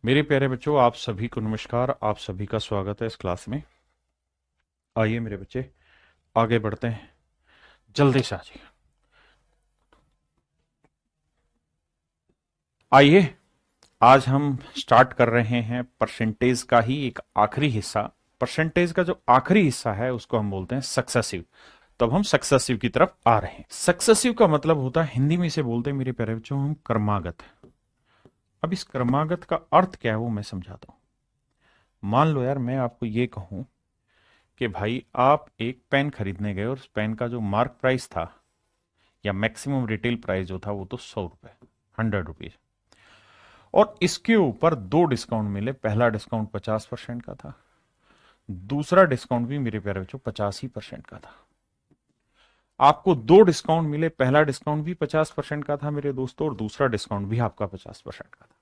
मेरे प्यारे बच्चों, आप सभी को नमस्कार। आप सभी का स्वागत है इस क्लास में। आइए मेरे बच्चे, आगे बढ़ते हैं। जल्दी से आ जाइए। आइए, आज हम स्टार्ट कर रहे हैं परसेंटेज का ही एक आखिरी हिस्सा। परसेंटेज का जो आखिरी हिस्सा है उसको हम बोलते हैं सक्सेसिव। तब हम सक्सेसिव की तरफ आ रहे हैं। सक्सेसिव का मतलब होता है, हिंदी में इसे बोलते हैं मेरे प्यारे बच्चों हम, क्रमागत। अब इस क्रमागत का अर्थ क्या है वो मैं समझाता हूं। मान लो यार, मैं आपको ये कहूं कि भाई आप एक पेन खरीदने गए और उस पेन का जो मार्क प्राइस था या मैक्सिमम रिटेल प्राइस जो था वो तो 100 रुपए, 100 रुपीज। और इसके ऊपर दो डिस्काउंट मिले। पहला डिस्काउंट 50% का था, दूसरा डिस्काउंट भी मेरे प्यारे बच्चों 85% का था। आपको दो डिस्काउंट मिले, पहला डिस्काउंट भी 50% का था मेरे दोस्तों, और दूसरा डिस्काउंट भी आपका 50% का था।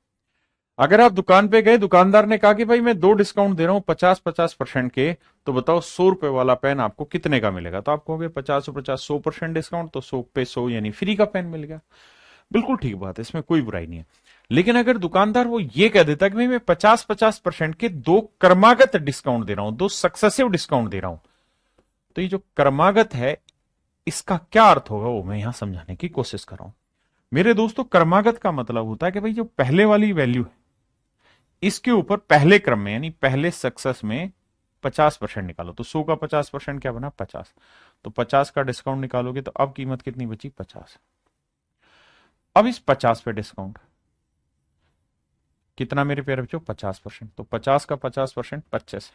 अगर आप दुकान पे गए, दुकानदार ने कहा कि भाई मैं दो डिस्काउंट दे रहा हूं 50-50% के, तो बताओ 100 रुपए वाला पेन आपको कितने का मिलेगा? तो आप कहोगे 50-50 100% डिस्काउंट, तो 100 पे 100 यानी फ्री का पेन मिल गया। बिल्कुल ठीक बात है, इसमें कोई बुराई नहीं है। लेकिन अगर दुकानदार वो ये कह देता कि भाई मैं 50-50% के दो क्रमागत डिस्काउंट दे रहा हूं, दो सक्सेसिव डिस्काउंट दे रहा हूं, तो ये जो क्रमागत है इसका क्या अर्थ होगा वो मैं यहां समझाने की कोशिश कर रहा हूं। मेरे दोस्तों, क्रमागत का मतलब होता है कि भाई जो पहले वाली वैल्यू है इसके ऊपर पहले क्रम में यानी पहले सक्सेस में 50% निकालो। तो 100 का 50% क्या बना? 50। तो 50 का डिस्काउंट निकालोगे तो अब कीमत कितनी बची? 50। अब इस 50 पे डिस्काउंट कितना मेरे प्यारे बच्चों? 50%। तो 50 का 50% 25।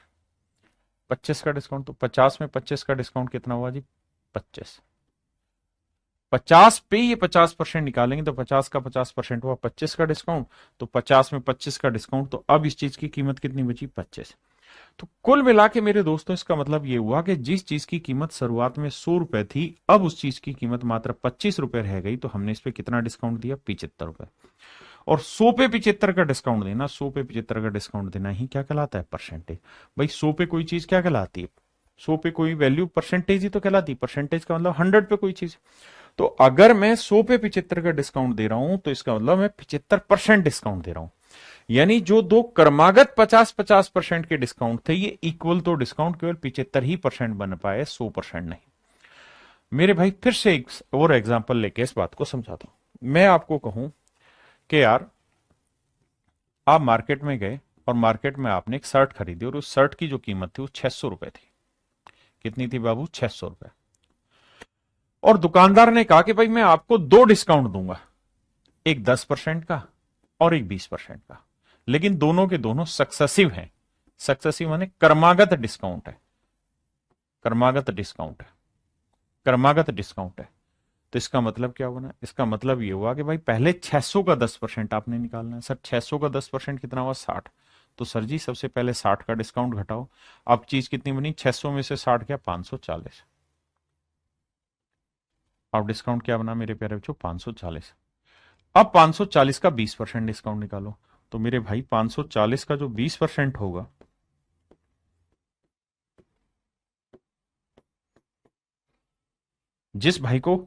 25 का डिस्काउंट, तो 50 में 25 का डिस्काउंट कितना हुआ जी? 25। 50 पे ये 50% निकालेंगे तो 50 का 50% हुआ 25 का डिस्काउंट। तो 50 में 25 का डिस्काउंट, तो अब इस चीज की कीमत कितनी बची? 25। तो कुल मिला के मेरे दोस्तों इसका मतलब ये हुआ कि जिस चीज की कीमत शुरुआत में 100 रुपए थी, अब उस चीज की कीमत मात्र 25 रुपए रह गई। तो हमने इस पे कितना डिस्काउंट दिया? 75 रुपए। और 100 पे 75 का डिस्काउंट देना, 100 पे 75 का डिस्काउंट देना ही क्या कहलाता है? परसेंटेज। भाई 100 पे कोई चीज क्या कहलाती है? 100 पे कोई वैल्यू परसेंटेज ही तो कहलाती है। परसेंटेज का मतलब 100 पे कोई चीज। तो अगर मैं 100 पे 75 का डिस्काउंट दे रहा हूं तो इसका मतलब मैं 75% डिस्काउंट दे रहा हूं। यानी जो दो क्रमागत 50-50% के डिस्काउंट थे, ये इक्वल तो डिस्काउंट केवल 75% बन पाए, 100% नहीं। मेरे भाई फिर से एक और एग्जांपल लेके इस बात को समझाता हूं। मैं आपको कहूं कि यार आप मार्केट में गए और मार्केट में आपने एक शर्ट खरीदी और उस शर्ट की जो कीमत थी वो 600 रुपए थी। कितनी थी बाबू? 600 रुपए। और दुकानदार ने कहा कि भाई मैं आपको दो डिस्काउंट दूंगा, एक 10% का और एक 20% का, लेकिन दोनों के दोनों सक्सेसिव हैं। सक्सेसिव माने क्रमागत डिस्काउंट है। क्रमागत डिस्काउंट है। क्रमागत डिस्काउंट है। तो इसका मतलब क्या हुआ ना? इसका मतलब ये हुआ कि भाई पहले 600 का 10% आपने निकालना है। सर 600 का 10% कितना हुआ? 60। तो सर जी सबसे पहले 60 का डिस्काउंट घटाओ। अब चीज कितनी बनी? 600 में से 60 क्या? 540। अब डिस्काउंट क्या बना मेरे प्यारे बच्चों? 540। अब 540 का 20% डिस्काउंट निकालो। तो मेरे भाई 540 का जो 20% होगा, जिस भाई को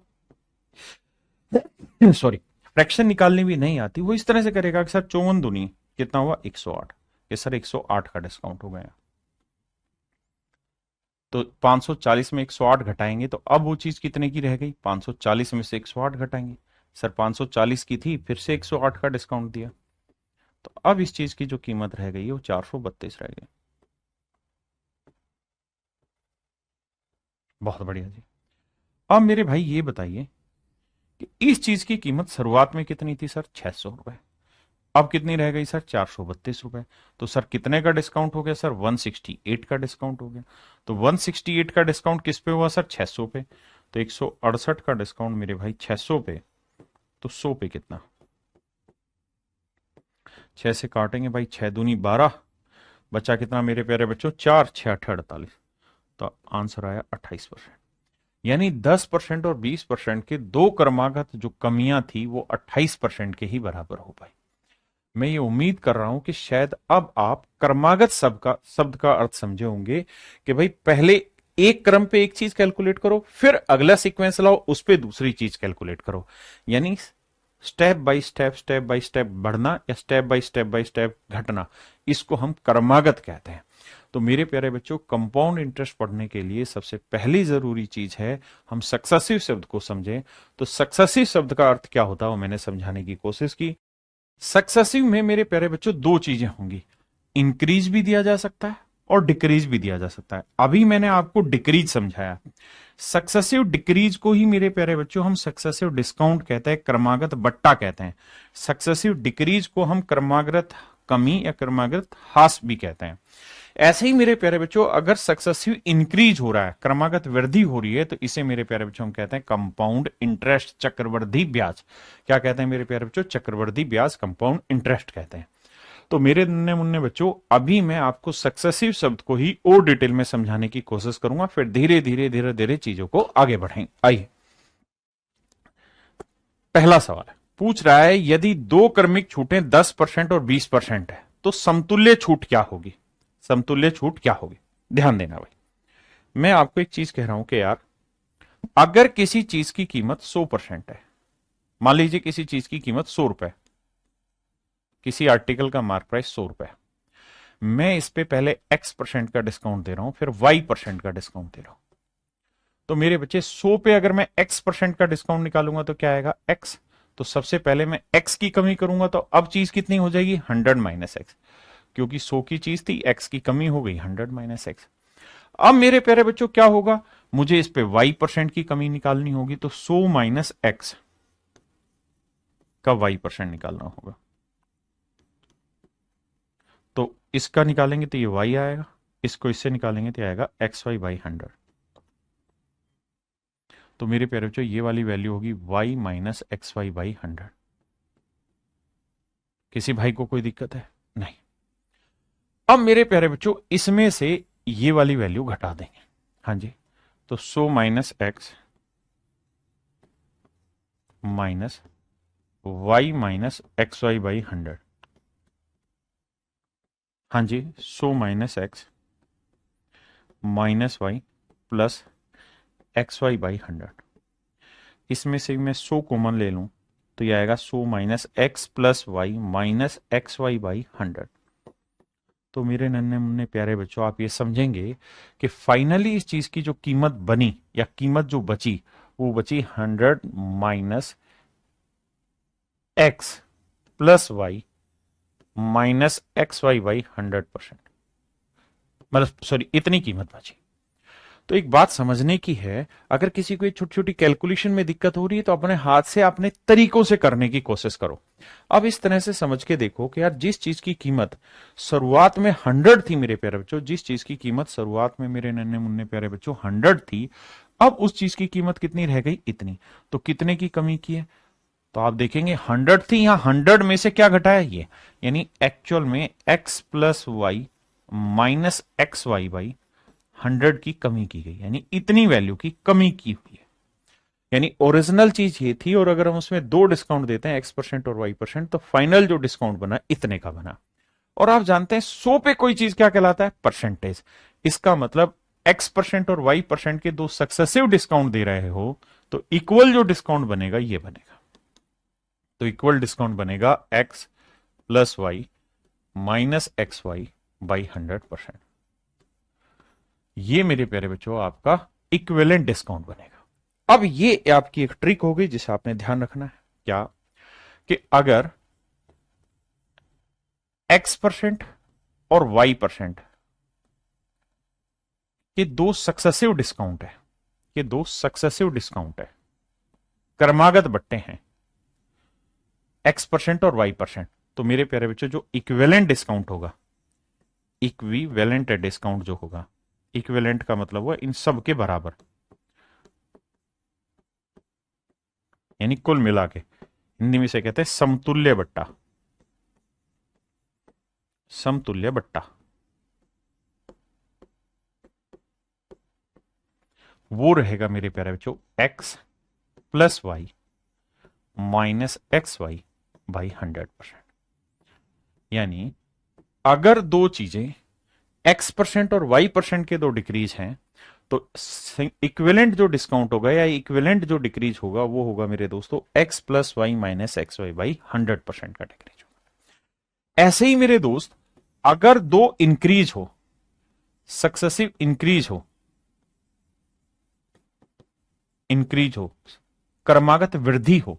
सॉरी फ्रैक्शन निकालनी भी नहीं आती, वो इस तरह से करेगा कि सर 54 दूनी कितना हुआ? 108। कि सर 108 का डिस्काउंट हो गया। तो 540 में 108 घटाएंगे तो अब वो चीज कितने की रह गई? 540 में से 108 घटाएंगे। सर 540 की थी, फिर से 108 का डिस्काउंट दिया, तो अब इस चीज की जो कीमत रह गई है वो 432 रह गई। बहुत बढ़िया जी। अब मेरे भाई ये बताइए कि इस चीज की कीमत शुरुआत में कितनी थी? सर 600 रुपए। अब कितनी रह गई? सर 432 रुपए। तो सर कितने का डिस्काउंट हो गया? सर 168 का डिस्काउंट हो गया। तो 168 का डिस्काउंट किस पे हुआ? सर 600 पे। तो 168 का डिस्काउंट मेरे भाई 600 पे, तो 100 पे कितना? 6 से काटेंगे भाई, 6 दूनी 12, बचा कितना मेरे प्यारे बच्चों? 4 6 8 48। तो आंसर आया 28%। यानी 10% और 20% के दो क्रमागत जो कमियां थी वो 28% के ही बराबर हो पाई। मैं ये उम्मीद कर रहा हूं कि शायद अब आप क्रमागत शब्द का अर्थ समझे होंगे कि भाई पहले एक क्रम पे एक चीज कैलकुलेट करो, फिर अगला सीक्वेंस लाओ, उस पे दूसरी चीज कैलकुलेट करो। यानी स्टेप बाय स्टेप बढ़ना या स्टेप बाय स्टेप घटना, इसको हम क्रमागत कहते हैं। तो मेरे प्यारे बच्चों, कंपाउंड इंटरेस्ट पढ़ने के लिए सबसे पहली जरूरी चीज है हम सक्सेसिव शब्द को समझें। तो सक्सेसिव शब्द का अर्थ क्या होता है वो मैंने समझाने की कोशिश की। सक्सेसिव में मेरे प्यारे बच्चों दो चीजें होंगी, इंक्रीज भी दिया जा सकता है और डिक्रीज भी दिया जा सकता है। अभी मैंने आपको डिक्रीज समझाया, सक्सेसिव डिक्रीज को ही मेरे प्यारे बच्चों हम सक्सेसिव डिस्काउंट कहते हैं, क्रमागत बट्टा कहते हैं। सक्सेसिव डिक्रीज को हम क्रमागत कमी या क्रमागत हास भी कहते हैं। ऐसे ही मेरे प्यारे बच्चों, अगर सक्सेसिव इंक्रीज हो रहा है, क्रमागत वृद्धि हो रही है, तो इसे मेरे प्यारे बच्चों हम कहते हैं कंपाउंड इंटरेस्ट, चक्रवृद्धि ब्याज। क्या कहते हैं मेरे प्यारे बच्चों? चक्रवृद्धि ब्याज, कंपाउंड इंटरेस्ट कहते हैं। तो मेरे नन्हे मुन्ने बच्चों, अभी मैं आपको सक्सेसिव शब्द को ही और डिटेल में समझाने की कोशिश करूंगा, फिर धीरे धीरे चीजों को आगे बढ़ाएंगे। आइए, पहला सवाल है, पूछ रहा है यदि दो क्रमिक छूटें 10% और 20% है तो समतुल्य छूट क्या होगी? समतुल्य छूट क्या होगी? ध्यान देना भाई, मैं आपको एक चीज कह रहा हूं कि यार, अगर किसी चीज की कीमत 100% है, मान लीजिए किसी चीज की कीमत 100 रुपए, किसी आर्टिकल का मार्क प्राइस 100 रुपए, मैं इस पे पहले x% का डिस्काउंट दे रहा हूं, फिर y% का डिस्काउंट दे रहा हूं। तो मेरे बच्चे 100 पे अगर मैं x% का डिस्काउंट निकालूंगा तो क्या आएगा? x। तो सबसे पहले मैं x की कमी करूंगा, तो अब चीज कितनी हो जाएगी? 100 माइनस एक्स, क्योंकि 100 की चीज थी, x की कमी हो गई 100 माइनस एक्स। अब मेरे प्यारे बच्चों क्या होगा? मुझे इस पे y% की कमी निकालनी होगी, तो 100 माइनस एक्स का y% निकालना होगा। तो इसका निकालेंगे तो ये y आएगा, इसको इससे निकालेंगे तो आएगा xy/100। तो मेरे प्यारे बच्चों, ये वाली वैल्यू होगी y माइनस xy/100। किसी भाई को कोई दिक्कत है? नहीं। अब मेरे प्यारे बच्चों, इसमें से ये वाली वैल्यू घटा देंगे। हाँ जी, तो 100 minus x minus y minus xy/100। हाँ जी, 100 minus x minus y plus xy/100। इसमें से मैं 100 कॉमन ले लूं तो यह आएगा 100 minus x plus y minus xy/100। तो मेरे नन्हे मुन्ने प्यारे बच्चों, आप ये समझेंगे कि फाइनली इस चीज की जो कीमत बनी या कीमत जो बची, वो बची 100 minus x plus y minus xy/100%। मतलब सॉरी, इतनी कीमत बची। तो एक बात समझने की है, अगर किसी को छोटी छोटी कैलकुलेशन में दिक्कत हो रही है तो अपने हाथ से अपने तरीकों से करने की कोशिश करो। अब इस तरह से समझ के देखो कि यार, जिस चीज की कीमत शुरुआत में 100 थी मेरे प्यारे बच्चों, जिस चीज की कीमत शुरुआत में मेरे नन्हे मुन्ने प्यारे बच्चों 100 थी, अब उस चीज की कीमत कितनी रह गई? इतनी। तो कितने की कमी की है? तो आप देखेंगे 100 थी, यहां 100 में से क्या घटाया? ये, यानी एक्चुअल में x plus y minus xy/100 की कमी की गई, यानी इतनी वैल्यू की कमी की हुई है। यानी ओरिजिनल चीज ये थी, और अगर हम उसमें दो डिस्काउंट देते हैं, x% और y%, तो फाइनल जो डिस्काउंट बना इतने का बना। और आप जानते हैं 100 पे कोई चीज क्या कहलाता है? परसेंटेज। इसका मतलब x% और y% के दो सक्सेसिव डिस्काउंट दे रहे हो, तो इक्वल जो डिस्काउंट बनेगा ये बनेगा। तो इक्वल डिस्काउंट बनेगा x plus y minus xy/100%। ये मेरे प्यारे बच्चों आपका इक्विवेलेंट डिस्काउंट बनेगा। अब ये आपकी एक ट्रिक होगी जिसे आपने ध्यान रखना है, क्या कि अगर x% और y% ये दो सक्सेसिव डिस्काउंट है, ये दो सक्सेसिव डिस्काउंट है, क्रमागत बट्टे हैं, x% और y%, तो मेरे प्यारे बच्चों जो इक्विवेलेंट डिस्काउंट होगा, इक्विवेलेंट डिस्काउंट जो होगा, इक्विवेलेंट का मतलब हुआ इन सब के बराबर, यानी कुल मिला के हिंदी में से कहते हैं समतुल्य बट्टा, समतुल्य बट्टा, वो रहेगा मेरे प्यारे बच्चों x plus y minus xy/100%। यानी अगर दो चीजें x% और y% के दो डिक्रीज हैं, तो इक्विवेलेंट जो डिस्काउंट होगा या इक्विवेलेंट जो डिक्रीज होगा वो होगा मेरे दोस्तों x plus y minus x y by 100% का डिक्रीज होगा। ऐसे ही मेरे दोस्त अगर दो इंक्रीज हो, सक्सेसिव इंक्रीज हो, क्रमागत वृद्धि हो,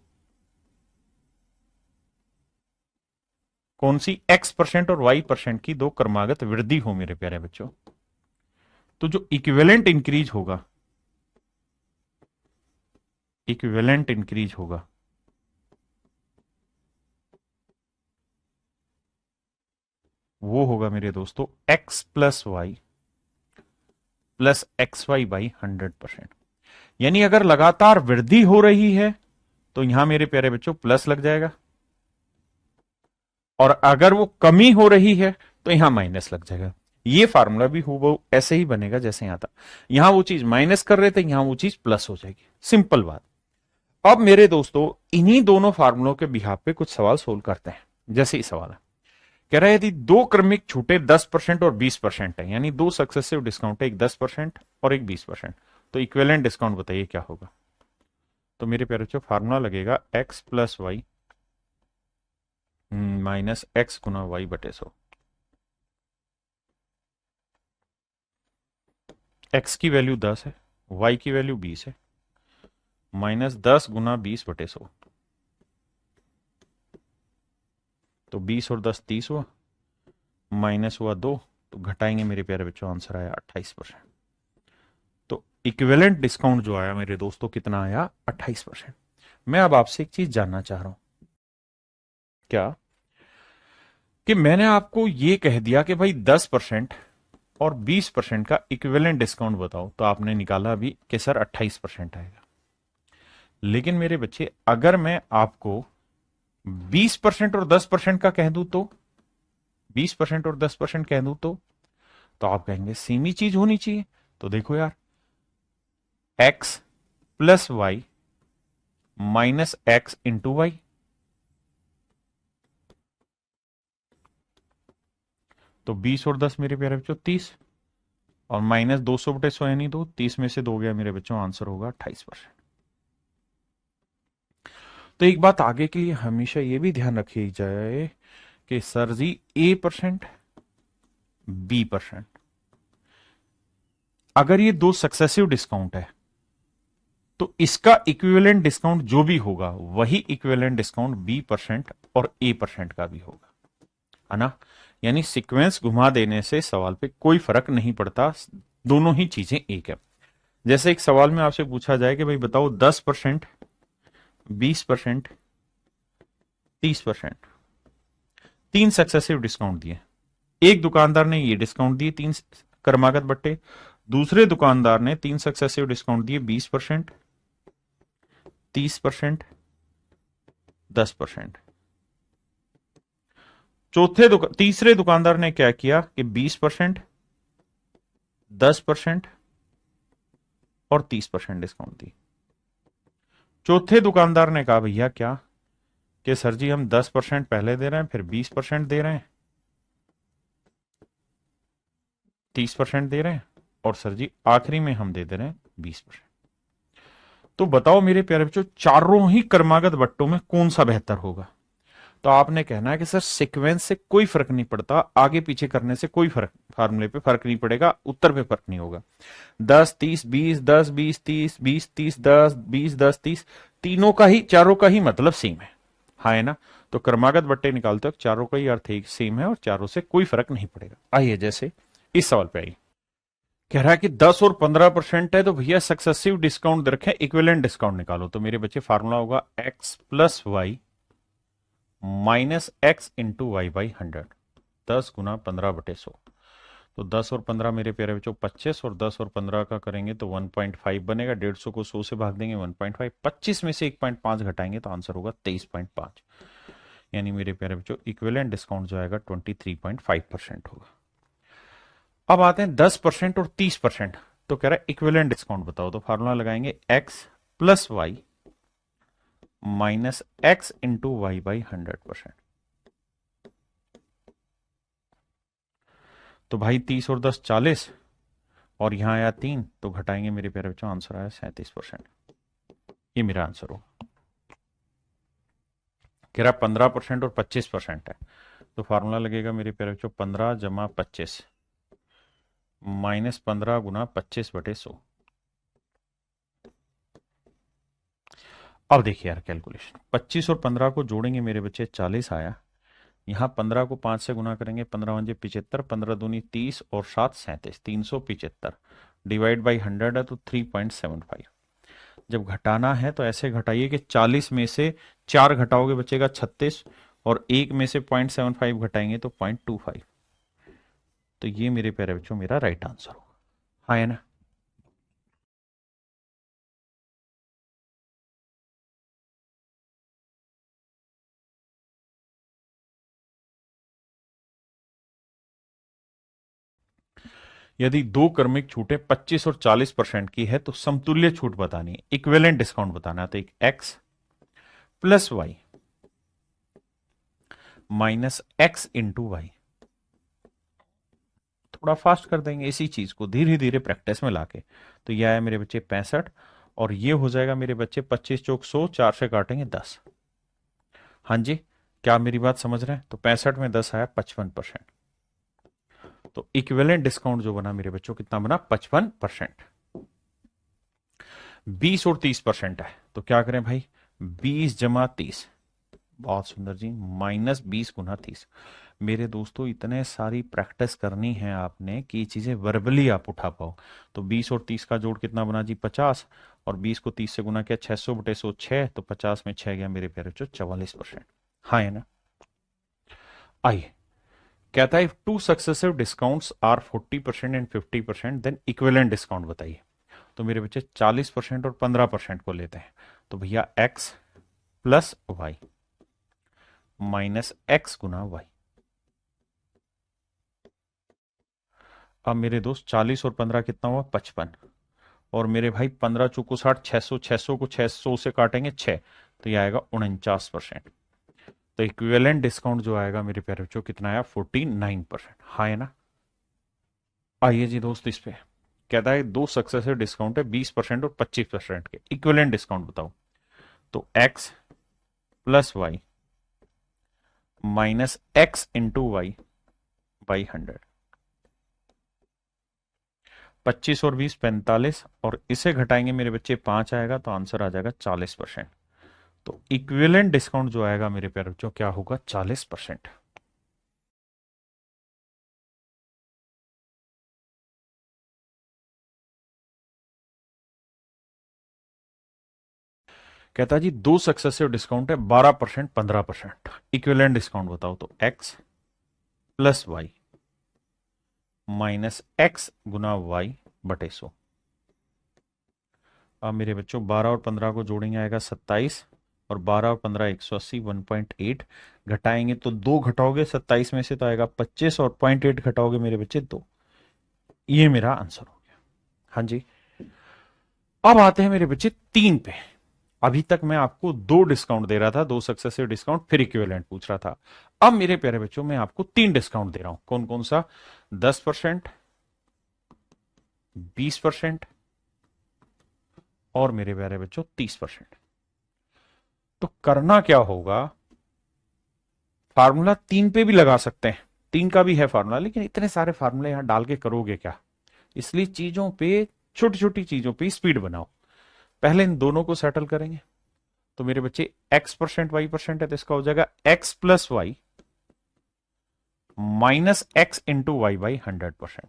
कौन सी x% और y% की दो क्रमागत वृद्धि हो मेरे प्यारे बच्चों, तो जो इक्विवेलेंट इंक्रीज होगा, इक्विवेलेंट इंक्रीज होगा वो होगा मेरे दोस्तों x plus y plus x y by 100%। यानी अगर लगातार वृद्धि हो रही है तो यहां मेरे प्यारे बच्चों प्लस लग जाएगा, और अगर वो कमी हो रही है तो यहां माइनस लग जाएगा। ये फार्मूला भी हूबहू ऐसे ही बनेगा जैसे यहां था, यहां वो चीज माइनस कर रहे थे, यहां वो चीज प्लस हो जाएगी। सिंपल बात। अब मेरे दोस्तों इन्हीं दोनों फार्मूलों के बिहाफ पे कुछ सवाल सोल्व करते हैं। जैसे ही सवाल है, कह रहा है यदि दो क्रमिक छूटे 10% और 20% है, यानी दो सक्सेसिव डिस्काउंट है, एक 10% और एक 20%, तो इक्विवेलेंट डिस्काउंट बताइए क्या होगा। तो मेरे प्यारे बच्चों फार्मूला लगेगा x plus y minus x गुना वाई बटे 100। x की वैल्यू 10 है, y की वैल्यू 20 है, माइनस 10 गुना 20 बटे 100, तो 20 और 10 30 हुआ, माइनस हुआ 2, तो घटाएंगे मेरे प्यारे बच्चों, आंसर आया 28%। तो इक्विवेलेंट डिस्काउंट जो आया मेरे दोस्तों कितना आया, 28%। मैं अब आपसे एक चीज जानना चाह रहा हूं, क्या कि मैंने आपको ये कह दिया कि भाई 10% और 20% का इक्विवेलेंट डिस्काउंट बताओ, तो आपने निकाला अभी कि सर 28% आएगा। लेकिन मेरे बच्चे अगर मैं आपको 20% और 10% का कह दूं तो, 20% और 10% कह दूं तो आप कहेंगे सेम ही चीज होनी चाहिए। तो देखो यार, x plus y minus x into y, तो 20 और 10 मेरे प्यारे बच्चों 30, और माइनस 200 बटे 100 यानी 2, 30 में से 2 गया मेरे बच्चों, आंसर होगा 28%। तो एक बात आगे के लिए हमेशा ये भी ध्यान रखी जाए कि सर जी A%, B%, अगर ये दो सक्सेसिव डिस्काउंट है तो इसका इक्विवेलेंट डिस्काउंट जो भी होगा वही इक्विवेलेंट डिस्काउंट B% और A% का भी होगा, है ना। यानी सीक्वेंस घुमा देने से सवाल पे कोई फर्क नहीं पड़ता, दोनों ही चीजें एक है। जैसे एक सवाल में आपसे पूछा जाए कि भाई बताओ 10%, 20%, 30%, तीन सक्सेसिव डिस्काउंट दिए। एक दुकानदार ने ये डिस्काउंट दिए 3 क्रमागत बट्टे, दूसरे दुकानदार ने 3 सक्सेसिव डिस्काउंट दिए 20%, 30%, 10%। तीसरे दुकानदार ने क्या किया कि 20%, 10% और 30% डिस्काउंट दी। चौथे दुकानदार ने कहा भैया क्या कि सर जी हम 10% पहले दे रहे हैं, फिर 20% दे रहे हैं, 30% दे रहे हैं, और सर जी आखिरी में हम दे रहे हैं 20%। तो बताओ मेरे प्यारे बच्चों चारों ही क्रमागत बट्टों में कौन सा बेहतर होगा। तो आपने कहना है कि सर सीक्वेंस से कोई फर्क नहीं पड़ता, आगे पीछे करने से कोई फर्क, फार्मूले पे फर्क नहीं पड़ेगा, उत्तर पे फर्क नहीं होगा। 10 30 20, 10 20 30, 20 30, 10 20, 10 30, तीनों का ही, चारों का ही मतलब सेम है, हाँ है ना। तो क्रमागत बट्टे निकालते वक्त चारों का ही अर्थ एक सेम है और चारों से कोई फर्क नहीं पड़ेगा। आइए जैसे इस सवाल पे आइए, कह रहा है कि 10 और 15% है, तो भैया सक्सेसिव डिस्काउंट रखें, इक्विवेलेंट डिस्काउंट निकालो। तो मेरे बच्चे फार्मूला होगा x plus y minus x into y by 100, 10 गुना 15 बटे 100। तो 10 और 15 मेरे प्यारे बच्चों 25, और 10 और 15 का करेंगे तो 1.5 बनेगा, 150 को 100 से भाग देंगे 1.5, 25 में से 1.5 घटाएंगे तो आंसर होगा 23.5। यानी मेरे प्यारे बच्चों इक्विवेलेंट डिस्काउंट जो आएगा 23.5% होगा। अब आते हैं 10% और 30%। तो कह रहा है इक्विवेलेंट डिस्काउंट बताओ, तो फार्मूला लगाएंगे x plus y minus x into y by 100%। तो भाई 30 और 10 40, और यहां आया 3, तो घटाएंगे मेरे प्यारे बच्चों, आंसर आया 37%। ये मेरा आंसर हो। कह रहा 15% और 25% है, तो फार्मूला लगेगा मेरे प्यारे बच्चों 15 जमा 25 माइनस 15 गुना 25/100। अब देखिए यार कैलकुलेशन, 25 और 15 को जोड़ेंगे मेरे बच्चे 40 आया। यहाँ 15 को 5 से गुना करेंगे, 15 पंजे 75, 15 दूनी 30 और 7 37, 375 डिवाइड बाई 100 है तो 3.75। जब घटाना है तो ऐसे घटाइए कि 40 में से 4 घटाओगे बचेगा 36, और 1 में से 0.75 घटाएंगे तो 0.25। तो ये मेरे प्यारे बच्चों मेरा राइट आंसर होगा। हाँ है ना। यदि दो क्रमिक छूटें 25 और 40% की है तो समतुल्य छूट बतानी है, इक्विवेलेंट डिस्काउंट बताना है। तो एक x plus y minus x into y. थोड़ा फास्ट कर देंगे इसी चीज को धीरे धीरे प्रैक्टिस में लाके। तो यह आया मेरे बच्चे 65, और ये हो जाएगा मेरे बच्चे 25 चौक 100, 4 से काटेंगे 10। हाँ जी, क्या आप मेरी बात समझ रहे हैं? तो 65 में 10 आया 55%। तो इक्विवेलेंट डिस्काउंट जो बना मेरे बच्चों कितना बना? 55%। 20 और 30% है, तो क्या करें भाई? 20 जमा 30, बहुत सुंदर जी, माइनस 20 गुना 30। मेरे दोस्तों इतने सारी प्रैक्टिस करनी है आपने कि ये चीजें वर्बली आप उठा पाओ। तो 20 और 30 का जोड़ कितना बना जी? 50, और 20 को 30 से गुना किया 600/100 6, तो 50 में 6 गया मेरे प्यारे बच्चों 44%। हाँ है ना। आइए, कहता है two successive discounts are 40% and 50%, then equivalent discount बताइए। तो मेरे बच्चे 40% और 15% को लेते हैं। तो भैया x plus y minus x गुना वाई। अब मेरे दोस्त 40 और 15 कितना हुआ? 55, और मेरे भाई 15 चौको 60, 600, 600 को 600 से काटेंगे 6, तो ये आएगा 49%। तो इक्विवेलेंट डिस्काउंट जो आएगा मेरे प्यारे बच्चों कितना आया? 49%। हाँ है ना। आइए जी दोस्त, इस पे कहता है दो सक्सेसिव डिस्काउंट है 20% और 25% के, इक्विवेलेंट डिस्काउंट बताओ। तो x plus y minus x into y by 100। 25 और 20 45, और इसे घटाएंगे मेरे बच्चे 5 आएगा, तो आंसर आ जाएगा 40%। तो इक्विवेलेंट डिस्काउंट जो आएगा मेरे प्यारे बच्चों क्या होगा? 40%। कहता है जी दो सक्सेसिव डिस्काउंट है 12% 15%, इक्विवेलेंट डिस्काउंट बताओ। तो x plus y minus x गुना वाई बटे 100। अब मेरे बच्चों 12 और 15 को जोड़ेंगे आएगा 27, और 12 और 15 180 1.8, घटाएंगे तो 2 घटाओगे 27 में से तो आएगा 25, और 0.8 घटाओगे मेरे बच्चे 2। ये मेरा आंसर हो गया। हाँ जी। अब आते हैं मेरे बच्चे 3 पे। अभी तक मैं आपको 2 डिस्काउंट दे रहा था, 2 सक्सेसिव डिस्काउंट, फिर इक्विवेलेंट पूछ रहा था। अब मेरे प्यारे बच्चों मैं आपको 3 डिस्काउंट दे रहा हूं। कौन कौन सा? 10%, 20% और मेरे प्यारे बच्चों 30%। तो करना क्या होगा? फार्मूला 3 पे भी लगा सकते हैं, 3 का भी है फार्मूला, लेकिन इतने सारे फार्मूले यहां डाल के करोगे क्या? इसलिए चीजों पे, छोटी छोटी चीजों पे स्पीड बनाओ। पहले इन दोनों को सेटल करेंगे। तो मेरे बच्चे x% y% है, तो इसका हो जाएगा x plus y minus x into y by 100%।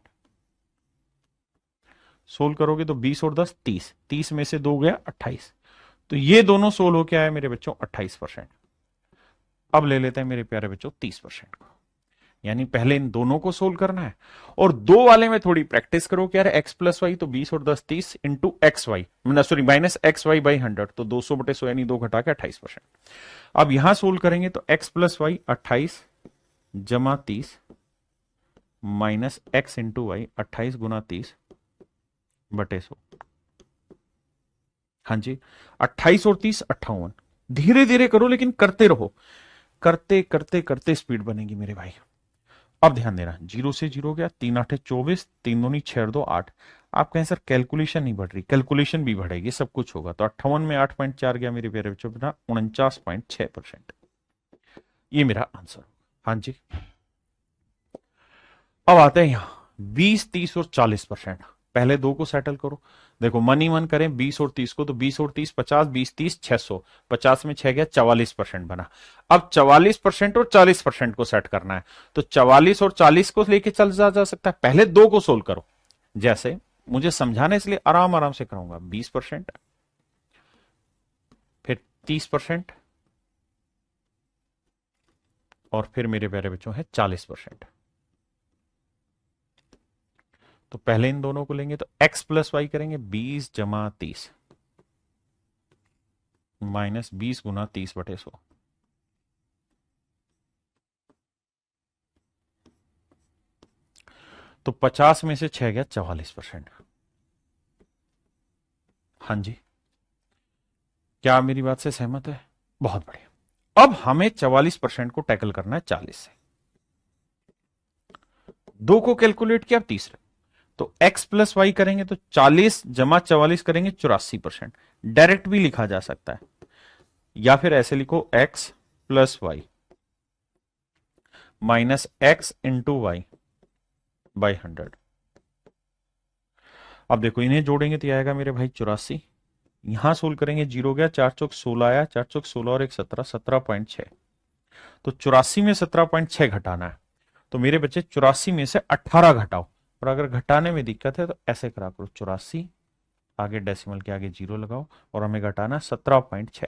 Solve करोगे तो 20 और 10 30, 30 में से 2 गया 28, तो ये दोनों सोल्व हो क्या है मेरे बच्चों? 28%। अब ले लेते हैं मेरे प्यारे बच्चों 30% को। यानी पहले इन दोनों को सोल्व करना है, और दो वाले में थोड़ी प्रैक्टिस करो कि यार x प्लस वाई तो 20 और 10 30 into x y, sorry minus x y by 100, तो 200/100 यानी 2 घटा के 28%। अब यहां सोल्व करेंगे तो x प्लस वाई 28 जमा 30 माइनस एक्स इंटू वाई 28 गुना 30/100। हाँ जी, 28 और 30 58। धीरे धीरे करो लेकिन करते रहो, करते करते करते स्पीड बनेगी मेरे भाई। अब ध्यान देना, 0 से 0 गया, 3 8 24, 3 दूनी 6 2 8, आप कहें सर कैलकुलेशन नहीं बढ़ रही, कैलकुलेशन भी बढ़ेगी, सब कुछ होगा। तो 58 में 8.4 गया मेरे प्यारे बच्चों, बिना 49.6%। ये मेरा आंसर। हाँ जी, अब आते हैं यहां 20, 30 और 40%। पहले दो को सेटल करो। देखो मनी मन करें 20 और 30 को, तो 20 और 30 50, 20 30 600, 50 में 6 गया 44% बना। अब 44% और 40% को सेट करना है, तो 44 और 40 को लेके चल जा सकता है। पहले दो को सोल्व करो, जैसे मुझे समझाने इसलिए आराम आराम से कराऊंगा। 20%, फिर 30%, और फिर मेरे प्यारे बच्चों है 40%। तो पहले इन दोनों को लेंगे, तो x प्लस वाई करेंगे, 20 जमा 30 माइनस 20 गुना 30/100। तो 50 में से 6 गया 44%। हाँ जी, क्या आप मेरी बात से सहमत है? बहुत बढ़िया। अब हमें 44% को टैकल करना है 40 से। दो को कैलकुलेट किया, अब तीसरे, तो x प्लस वाई करेंगे, तो 40 जमा 44 करेंगे 84%। डायरेक्ट भी लिखा जा सकता है, या फिर ऐसे लिखो x plus y minus x into y by 100। अब देखो इन्हें जोड़ेंगे तो आएगा मेरे भाई 84। यहां सोल्व करेंगे, जीरो गया, 4 चौक 16 आया, 4 चौक 16 और एक 17, 17.6। तो 84 में 17.6 घटाना है, तो मेरे बच्चे 84 में से 18 घटाओ। और अगर घटाने में दिक्कत है तो ऐसे करा करो, 84 आगे डेसिमल के आगे जीरो लगाओ, और हमें घटाना 17.6।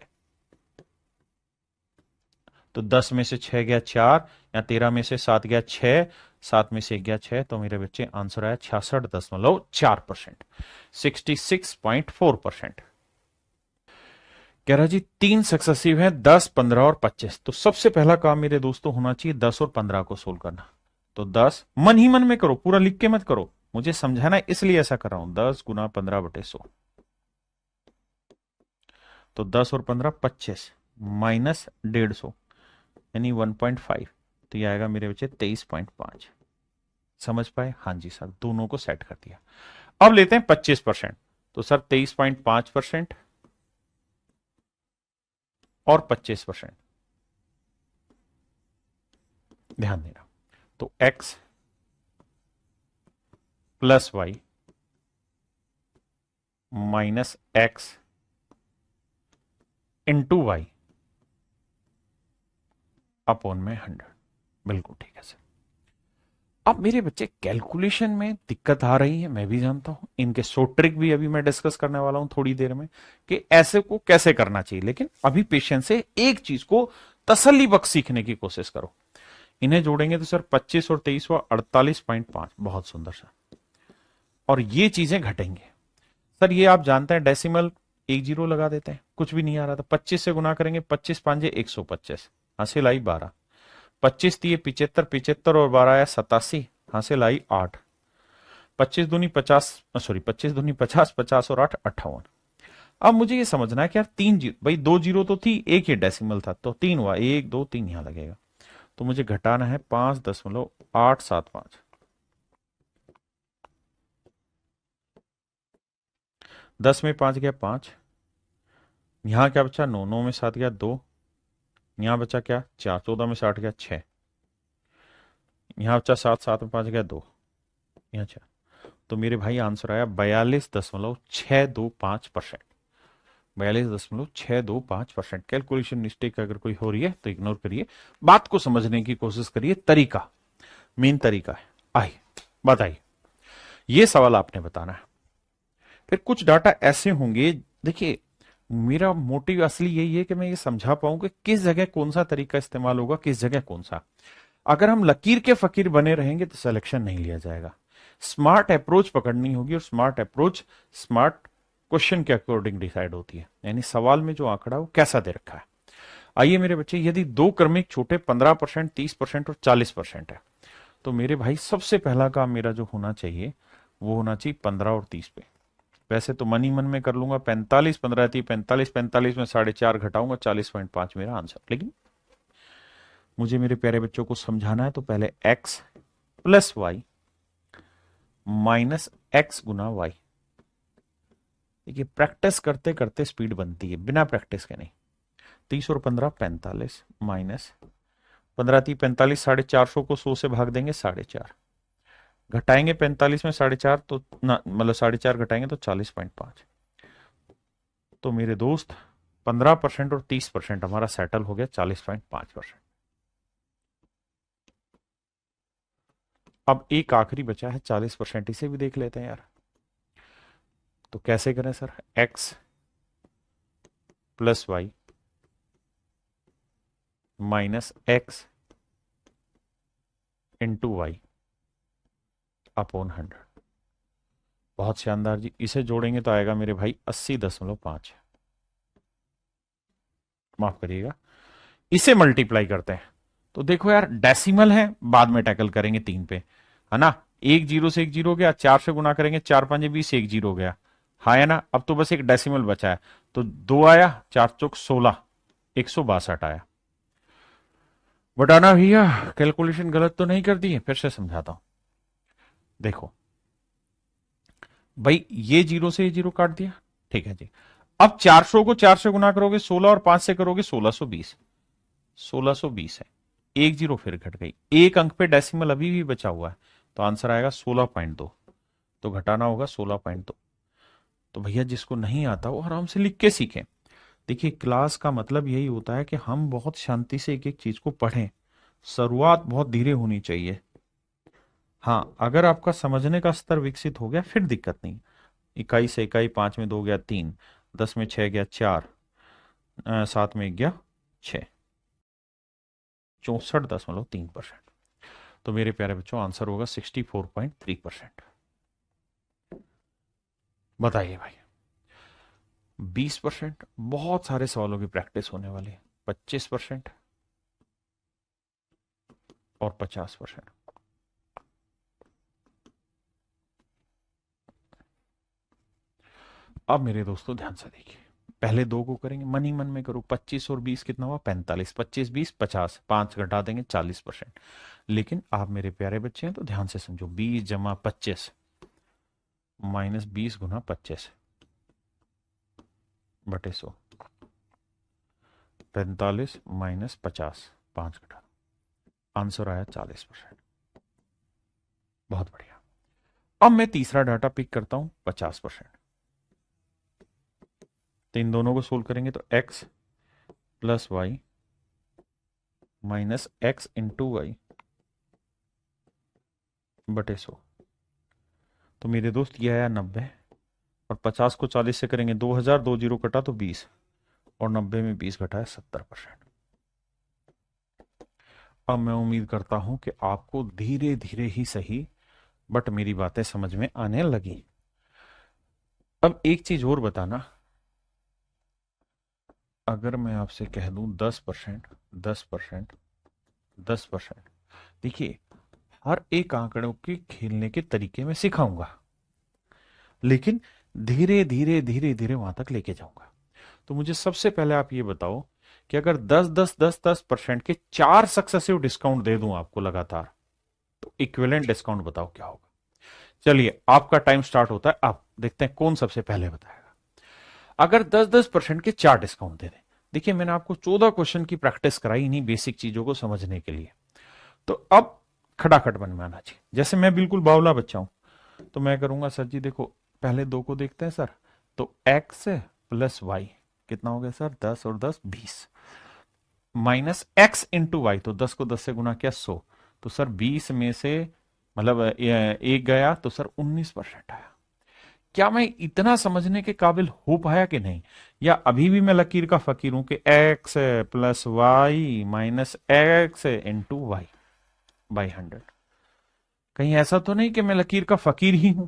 तो 10 में से 6 गया 4, या 13 में से 7 गया 6, 7 में से 1 गया 6, तो मेरे बच्चे आंसर आया 66.4%, 66.4%। कह रहा जी 3 सक्सेसिव है, 10, 15 और 25। तो सबसे पहला काम मेरे दोस्तों होना चाहिए 10 और 15 को सोल्व करना। तो 10 मन ही मन में करो, पूरा लिख के मत करो, मुझे समझाना है इसलिए ऐसा कर रहा हूं। 10 गुना 15/100, तो 10 और 15 25 माइनस 150 यानी 1.5। तो ये आएगा मेरे बच्चे 23.5। समझ पाए? हाँ जी सर, दोनों को सेट कर दिया। अब लेते हैं 25%। तो सर 23.5% और 25%, ध्यान देना। तो x plus y minus x into y upon में 100। बिल्कुल ठीक है सर। अब मेरे बच्चे कैलकुलेशन में दिक्कत आ रही है, मैं भी जानता हूं। इनके सो ट्रिक भी अभी मैं डिस्कस करने वाला हूं थोड़ी देर में, कि ऐसे को कैसे करना चाहिए। लेकिन अभी पेशेंस से एक चीज को तसल्ली बख्श सीखने की कोशिश करो। इन्हें जोड़ेंगे तो सर 25 और 23 हुआ 48.5। बहुत सुंदर सर। और ये चीजें घटेंगे सर, ये आप जानते हैं डेसिमल एक जीरो लगा देते हैं, कुछ भी नहीं आ रहा था। 25 से गुना करेंगे, 25 पांजे 125, हासिल आई 12। 25 दिए 75, 75 और 12 आया 87, हासिल आई 8। 25 दूनी 50, सॉरी 25 दूनी 50, 50 और 8 58। अब मुझे ये समझना है कि यार तीन जीरो, भाई दो जीरो तो थी, एक ही डेसिमल था, तो तीन हुआ, 1 2 3 यहां लगेगा। तो मुझे घटाना है 5.875। 10 में 5 गया 5, यहां क्या बचा 9, 9 में 7 गया 2, यहां बचा क्या 4, 14 में से 8 गया 6, यहां बचा 7, 7 में 5 गया 2, यहाँ 4। तो मेरे भाई आंसर आया 42.625%। 42.625%। कैलकुलेशन मिस्टेक अगर कोई हो रही है तो इग्नोर करिए, बात को समझने की कोशिश करिए। तरीका, मेन तरीका है। आइए बताइए, ये सवाल आपने बताना है। फिर कुछ डाटा ऐसे होंगे, देखिए मेरा मोटिव असली यही है कि मैं ये समझा पाऊं कि किस जगह कौन सा तरीका इस्तेमाल होगा, किस जगह कौन सा। अगर हम लकीर के फकीर बने रहेंगे तो सिलेक्शन नहीं लिया जाएगा। स्मार्ट अप्रोच पकड़नी होगी, और स्मार्ट अप्रोच स्मार्ट क्वेश्चन के अकॉर्डिंग डिसाइड होती है, यानी सवाल में जो आंकड़ा वो कैसा दे रखा है। आइए मेरे बच्चे, यदि दो क्रमिक छोटे 15%, 30% और 40% है, तो मेरे भाई सबसे पहला काम मेरा जो होना चाहिए वो होना चाहिए 15 और 30 पे। वैसे तो मन ही मन में कर लूंगा 45, 15 थी 45, 45 में 4.5 घटाऊंगा, 40.5 मेरा आंसर। लेकिन मुझे मेरे प्यारे बच्चों को समझाना है, तो पहले x plus y minus x गुना वाई। देखिए प्रैक्टिस करते करते स्पीड बनती है, बिना प्रैक्टिस के नहीं। 30 और 15 45 माइनस 15 30 45, 450 को 100 से भाग देंगे 4.5, घटाएंगे 45 में 4.5 तो ना, मतलब 4.5 घटाएंगे तो 40.5। तो मेरे दोस्त 15% और 30% हमारा सेटल हो गया 40.5%। अब एक आखिरी बचा है 40%, इसे भी देख लेते हैं यार। तो कैसे करें sir? x plus y minus x into y upon 100। बहुत शानदार जी, इसे जोड़ेंगे तो आएगा मेरे भाई 80.5। माफ करिएगा, इसे मल्टीप्लाई करते हैं तो देखो यार डेसिमल है, बाद में टैकल करेंगे 3 पे, है ना। एक जीरो से एक जीरो गया, 4 से गुना करेंगे, 4 5 20, एक जीरो गया, हाँ है ना। अब तो बस एक डेसिमल बचा है, तो 2 आया, 4 चौक 16, 162 आया। बटाना भैया कैलकुलेशन गलत तो नहीं कर दी है? फिर से समझाता हूं, देखो भाई ये जीरो से ये जीरो काट दिया, ठीक है जी। अब 400 को 4 से गुना करोगे 16 और 5 से करोगे 1620, 1620 है। एक जीरो फिर घट गई, एक अंक पे डेसिमल अभी भी बचा हुआ है, तो आंसर आएगा 16.2। तो घटाना होगा 16.2। तो भैया जिसको नहीं आता वो आराम से लिख के सीखें। देखिए क्लास का मतलब यही होता है कि हम बहुत शांति से एक एक चीज को पढ़ें, शुरुआत बहुत धीरे होनी चाहिए। हाँ अगर आपका समझने का स्तर विकसित हो गया फिर दिक्कत नहीं। इकाई से इकाई, 5 में 2 गया 3, 10 में 6 गया 4, 7 में 1 गया 6, 64.3%। तो मेरे प्यारे बच्चों आंसर होगा 64.3%। बताइए भाई 20%, बहुत सारे सवालों की प्रैक्टिस होने वाली है। 25% और 50%। अब मेरे दोस्तों ध्यान से देखिए, पहले दो को करेंगे, मन ही मन में करो, 25 और 20 कितना हुआ? 45, 25 20 50, 5 घटा देंगे 40%। लेकिन आप मेरे प्यारे बच्चे हैं तो ध्यान से समझो, 20 जमा 25 माइनस 20 गुना 25 बटे 100, 45 माइनस 50, 5 घटा, आंसर आया 40%। बहुत बढ़िया। अब मैं तीसरा डाटा पिक करता हूं 50%। तो इन दोनों को सोल्व करेंगे तो x plus y minus x into y बटे 100। तो मेरे दोस्त ये आया 90, और 50 को 40 से करेंगे 2000, 2 जीरो कटा तो 20, और 90 में 20 घटाया 70%। अब मैं उम्मीद करता हूं कि आपको धीरे धीरे ही सही बट मेरी बातें समझ में आने लगी। अब एक चीज और बताना, अगर मैं आपसे कह दूं 10%, 10%, 10%, देखिए हर एक आंकड़ों के खेलने के तरीके में सिखाऊंगा, लेकिन धीरे धीरे धीरे धीरे वहां तक लेके जाऊंगा। तो मुझे सबसे पहले आप ये बताओ कि अगर 10 10 10 10% के 4 सक्सेसिव डिस्काउंट दे दूं आपको लगातार, तो इक्विवेलेंट डिस्काउंट बताओ क्या होगा? चलिए आपका टाइम स्टार्ट होता है, आप देखते हैं कौन सबसे पहले बताएगा। अगर 10 10% के 4 डिस्काउंट दे दें, देखिए मैंने आपको 14 क्वेश्चन की प्रैक्टिस कराई इन्हीं बेसिक चीजों को समझने के लिए। तो अब खटाखट बन में आना चाहिए। जैसे मैं बिल्कुल बावला बच्चा हूं, तो मैं करूंगा सर जी देखो पहले दो को देखते हैं सर, तो एक्स प्लस वाई कितना हो गया सर? 10 और 10 20, माइनस एक्स इंटू वाई, तो 10 को 10 से गुना किया 100, तो सर 20 में से मतलब एक गया तो सर 19% आया। क्या मैं इतना समझने के काबिल हो पाया कि नहीं, या अभी भी मैं लकीर का फकीर हूं कि x plus y minus x into y by 100? कहीं ऐसा तो नहीं कि मैं लकीर का फकीर ही हूं?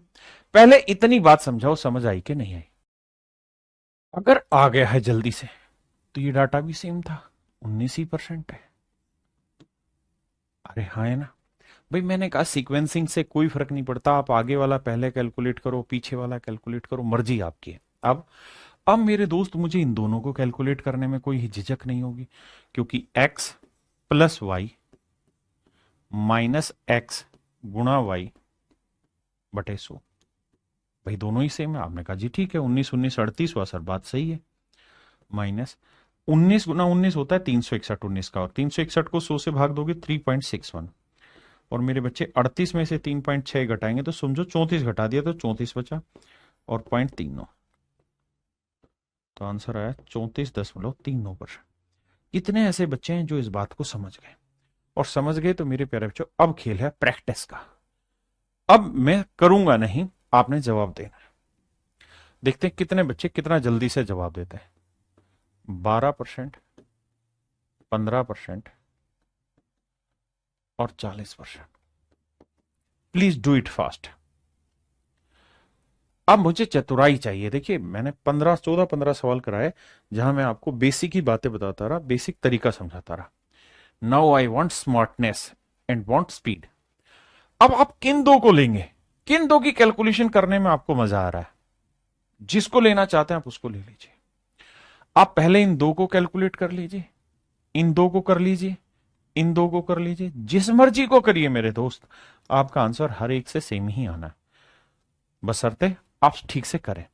पहले इतनी बात समझाओ, समझ आई कि नहीं आई? अगर आ गया है जल्दी से, तो ये डाटा भी सेम था, 19% है। अरे हाँ है ना भाई, मैंने कहा सीक्वेंसिंग से कोई फर्क नहीं पड़ता, आप आगे वाला पहले कैलकुलेट करो, पीछे वाला कैलकुलेट करो, मर्जी आपकी है। अब मेरे दोस्त मुझे इन दोनों को कैलकुलेट करने में कोई झिझक नहीं होगी, क्योंकि x plus y minus x गुणा वाई बटे 100। भाई दोनों ही सेम है। आपने कहा जी ठीक है, 19 19 38 हुआ सर, बात सही है। माइनस 19 गुना 19 होता है 361 19 का, और 361 को 100 से भाग दोगे 3.61, और मेरे बच्चे 38 में से 3.6 घटाएंगे तो समझो 34 घटा दिया तो 34 बचा, और 0.39, तो आंसर आया 34.39%। कितने ऐसे बच्चे हैं जो इस बात को समझ गए, और समझ गए तो मेरे प्यारे बच्चों अब खेल है प्रैक्टिस का। अब मैं करूंगा नहीं, आपने जवाब देना है। देखते हैं कितने बच्चे कितना जल्दी से जवाब देते हैं। 12%, 15% और 40%। Please do it fast. अब मुझे चतुराई चाहिए। देखिए मैंने 14 सवाल कराए जहां मैं आपको बेसिक ही बातें बताता रहा, बेसिक तरीका समझाता रहा। Now I want smartness and want speed. अब आप किन दो को लेंगे, किन दो की कैलकुलेशन करने में आपको मजा आ रहा है? जिसको लेना चाहते हैं आप उसको ले लीजिए। आप पहले इन दो को कैलकुलेट कर लीजिए, इन दो को कर लीजिए, इन दो को कर लीजिए, जिस मर्जी को करिए मेरे दोस्त, आपका आंसर हर एक से सेम ही आना है, बशर्ते आप ठीक से करें।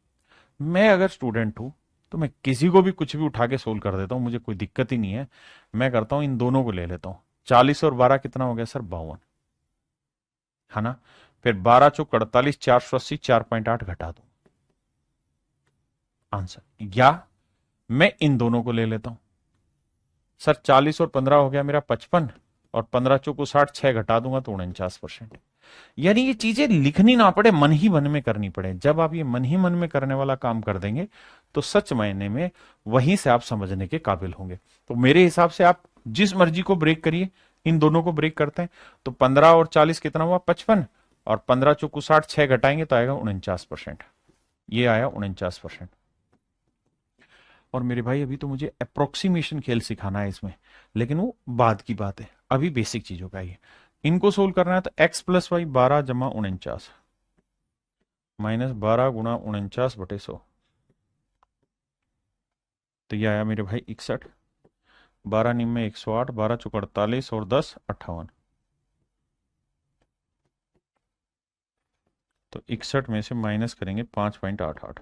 मैं अगर स्टूडेंट हूं तो मैं किसी को भी कुछ भी उठा के सोल्व कर देता हूं, मुझे कोई दिक्कत ही नहीं है। मैं करता हूं इन दोनों को ले लेता हूं। 40 और 12 कितना हो गया सर? 52, है ना? फिर 12 चौक 48, 480, 4.8 घटा दो आंसर। या मैं इन दोनों को ले लेता हूं सर, 40 और 15 हो गया मेरा 55, और 15 चौको 60, 6 घटा दूंगा तो 49%। यानी ये चीजें लिखनी ना पड़े, मन ही मन में करनी पड़े। जब आप ये मन ही मन में करने वाला काम कर देंगे तो सच मायने में वहीं से आप समझने के काबिल होंगे। तो मेरे हिसाब से आप जिस मर्जी को ब्रेक करिए, इन दोनों को ब्रेक करते हैं तो 15 और 40 कितना हुआ? 55, और 15 चौको 60, 6 घटाएंगे तो आएगा 49%। ये आया 49%। और मेरे भाई अभी तो मुझे अप्रोक्सीमेशन खेल सिखाना है इसमें, लेकिन वो बाद की बात है, अभी बेसिक चीजों का ही है। इनको सोल्व करना है तो x प्लस वाई 12 जमा 49 माइनस 12 गुणा 49/100, तो ये आया मेरे भाई 61। 12 निम में 108, 12 चौक 48 और 10 58, तो 61 में से माइनस करेंगे 5.88।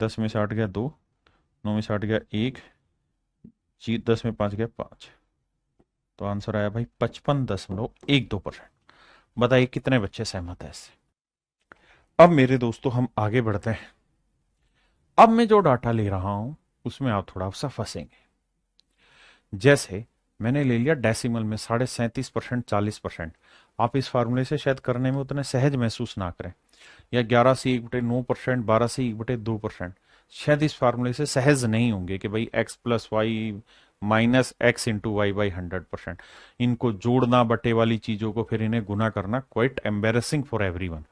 10 में से 8 गया 2, 9 में से 8 गया 1, 10 में 5 गया 5, तो आंसर आया भाई 55.12%। बताइए कितने बच्चे सहमत है इससे? अब मेरे दोस्तों हम आगे बढ़ते हैं। अब मैं जो डाटा ले रहा हूं उसमें आप थोड़ा सा फंसेंगे। जैसे मैंने ले लिया डेसिमल में 37.5%, 40%। आप इस फार्मूले से शायद करने में उतने सहज महसूस ना करें, या 11 से 1/9%, 12 से 1/2%, शायद इस फार्मूले से सहज नहीं होंगे कि भाई x plus y minus x into y by 100%। इनको जोड़ना, बटे वाली चीजों को फिर इन्हें गुना करना, quite embarrassing for everyone.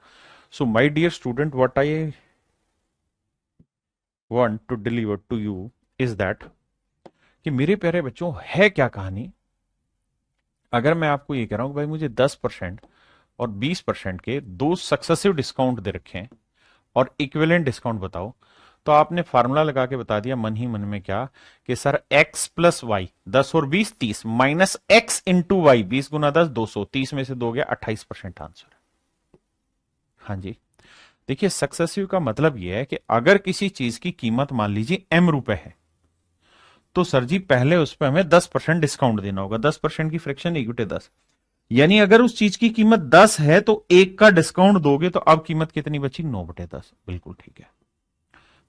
So my dear student, what I want to deliver to you is that कि मेरे प्यारे बच्चों, है क्या कहानी? अगर मैं आपको ये कह रहा हूं कि भाई मुझे 10% और 20% के दो सक्सेसिव डिस्काउंट दे रखे हैं और इक्विवेलेंट डिस्काउंट बताओ, तो आपने फार्मूला लगा के बता दिया मन ही मन में क्या कि सर x प्लस वाई 10 और 20 30 माइनस x इंटू वाई 20 गुना 10 200, 30 में से 2 गया 28% आंसर। हाँ जी, देखिए सक्सेसिव का मतलब यह है कि अगर किसी चीज की कीमत मान लीजिए m रुपए है, तो सर जी पहले उस पर हमें 10% डिस्काउंट देना होगा। 10% की फ्रैक्शन 1/10, यानी अगर उस चीज की कीमत 10 है तो 1 का डिस्काउंट दोगे तो अब कीमत कितनी बची? 9/10। बिल्कुल ठीक है,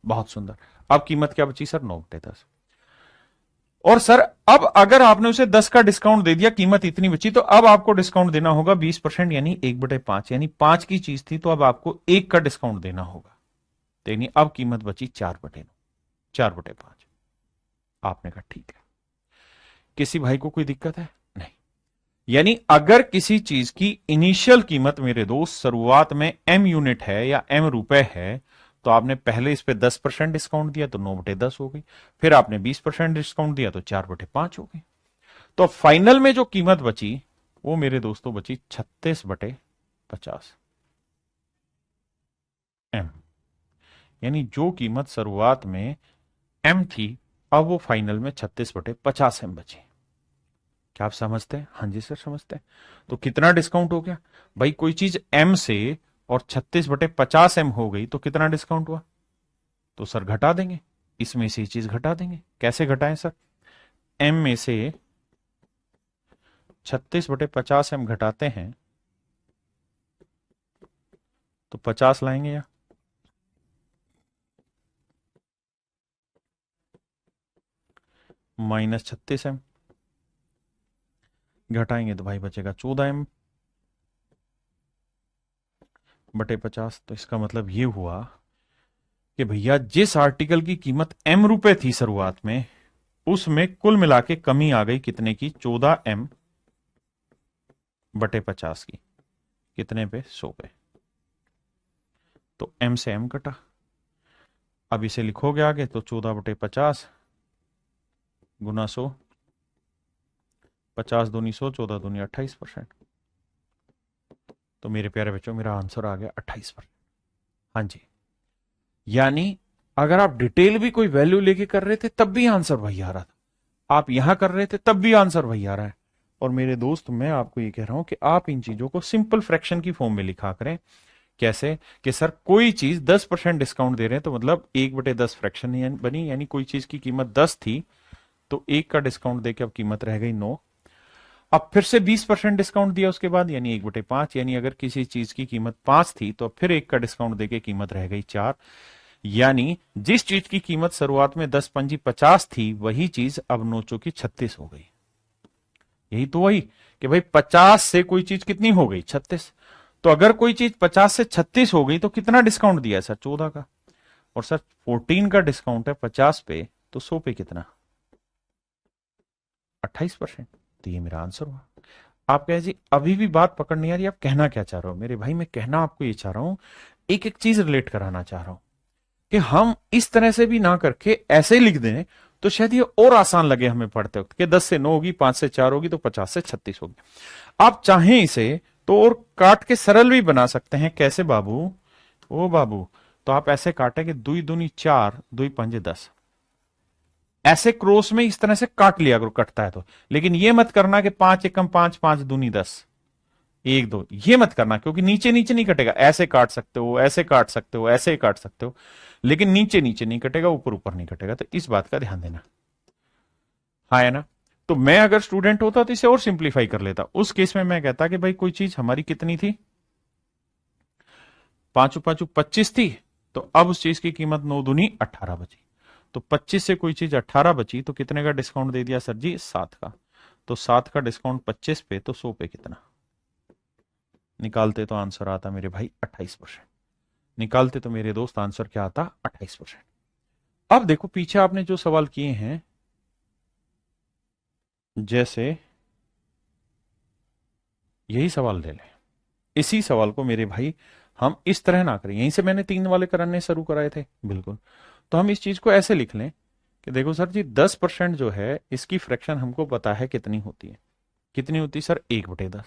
बहुत सुंदर। अब कीमत क्या बची सर? 9/10। और सर अब अगर आपने उसे 10 का डिस्काउंट दे दिया, कीमत इतनी बची, तो अब आपको डिस्काउंट देना होगा 20%, यानी 1/5, यानी 5 की चीज थी तो अब आपको 1 का डिस्काउंट देना होगा, तो यानी अब कीमत बची 4/9, 4/5। आपने कहा ठीक है। किसी भाई को कोई दिक्कत है? नहीं। यानी अगर किसी चीज की इनिशियल कीमत मेरे दोस्त शुरुआत में m यूनिट है या m रुपए है, तो आपने पहले इस पे 10% डिस्काउंट दिया तो 9/10 हो गई, फिर आपने 20% डिस्काउंट दिया तो 4/5 हो गई। तो फाइनल में जो कीमत बची वो मेरे दोस्तों बची 36/50 m। यानी जो कीमत शुरुआत में m थी, अब वो फाइनल में 36/50 m बची। क्या आप समझते हैं? हाँ जी सर समझते हैं। तो कितना डिस्काउंट हो गया भाई? कोई चीज एम से और 36/50 एम हो गई तो कितना डिस्काउंट हुआ? तो सर घटा देंगे, इसमें से ये चीज घटा देंगे। कैसे घटाएं सर? एम में से 36/50 एम घटाते हैं तो 50 लाएंगे या -36 एम घटाएंगे तो भाई बचेगा 14 M/50। तो इसका मतलब ये हुआ कि भैया जिस आर्टिकल की कीमत M रुपए थी शुरुआत में, उसमें कुल मिला के कमी आ गई कितने की? 14M/50 की। कितने पे? 100 पे। तो M से M कटा। अब इसे लिखोगे आगे तो 14/50 गुना 100, 50 दूनी 100, 14 दूनी 28%। तो मेरे प्यारे बच्चों मेरा आंसर आ गया 28%। हाँ जी, यानी अगर आप डिटेल भी कोई वैल्यू लेके कर रहे थे तब भी आंसर वही आ रहा था, आप यहां कर रहे थे तब भी आंसर वही आ रहा है। और मेरे दोस्त मैं आपको ये कह रहा हूं कि आप इन चीजों को सिंपल फ्रैक्शन की फॉर्म में लिखा करें। कैसे? कि सर कोई चीज 10% डिस्काउंट दे रहे हैं तो मतलब 1/10 फ्रैक्शन बनी, यानी कोई चीज की कीमत 10 थी तो 1 का डिस्काउंट देके अब कीमत रह गई 9। अब फिर से 20% डिस्काउंट दिया उसके बाद, यानी 1/5, यानी अगर किसी चीज की कीमत 5 थी तो अब फिर 1 का डिस्काउंट देके कीमत रह गई 4। यानी जिस चीज की कीमत शुरुआत में 10 पंजी 50 थी वही चीज अब 9 चौकी 36 हो गई। यही तो वही कि भाई 50 से कोई चीज कितनी हो गई? 36। तो अगर कोई चीज 50 से 36 हो गई तो कितना डिस्काउंट दिया है सर? 14 का। और सर 14 का डिस्काउंट है 50 पे, तो 100 पे कितना? 28%। तो ये मेरा आंसर हुआ। आप कहे जी अभी भी बात पकड़ नहीं आ रही, आप कहना क्या चाह रहे हो? मेरे भाई मैं कहना आपको ये चाह रहा हूं, एक एक चीज रिलेट कराना चाह रहा हूं कि हम इस तरह से भी ना करके ऐसे लिख दें तो शायद ये और आसान लगे हमें पढ़ते वक्त कि 10 से 9 होगी, 5 से 4 होगी तो 50 से 36 होगी। आप चाहें इसे तो और काट के सरल भी बना सकते हैं। कैसे बाबू? ओ बाबू, तो आप ऐसे काटे कि 2 दूनी 4, 2 पंजे 10। ऐसे क्रॉस में इस तरह से काट लिया करो कटता है तो। लेकिन ये मत करना कि 5 एकम 5, 5 दूनी 10, 1 2, ये मत करना, क्योंकि नीचे नीचे नहीं कटेगा। ऐसे काट सकते हो, ऐसे काट सकते हो, ऐसे काट सकते हो, लेकिन नीचे नीचे नहीं कटेगा, ऊपर ऊपर नहीं कटेगा। तो इस बात का ध्यान देना। हाँ है ना? तो मैं अगर स्टूडेंट होता तो इसे और सिंप्लीफाई कर लेता। उस केस में मैं कहता कि भाई कोई चीज हमारी कितनी थी? 5 5 25 थी, तो अब उस चीज की कीमत 9 दूनी 18 बची। तो 25 से कोई चीज 18 बची तो कितने का डिस्काउंट दे दिया सर जी? 7 का। तो 7 का डिस्काउंट 25 पे, तो 100 पे कितना? निकालते तो आंसर आता मेरे भाई 28%। निकालते तो मेरे दोस्त आंसर क्या आता? 28%। अब देखो पीछे आपने जो सवाल किए हैं, जैसे यही सवाल ले लें, इसी सवाल को मेरे भाई हम इस तरह ना करें। यहीं से मैंने 3 वाले करने शुरू कराए थे, बिल्कुल। तो हम इस चीज को ऐसे लिख लें कि देखो सर जी 10% जो है इसकी फ्रैक्शन हमको पता है कितनी होती है। कितनी होती है सर? 1/10।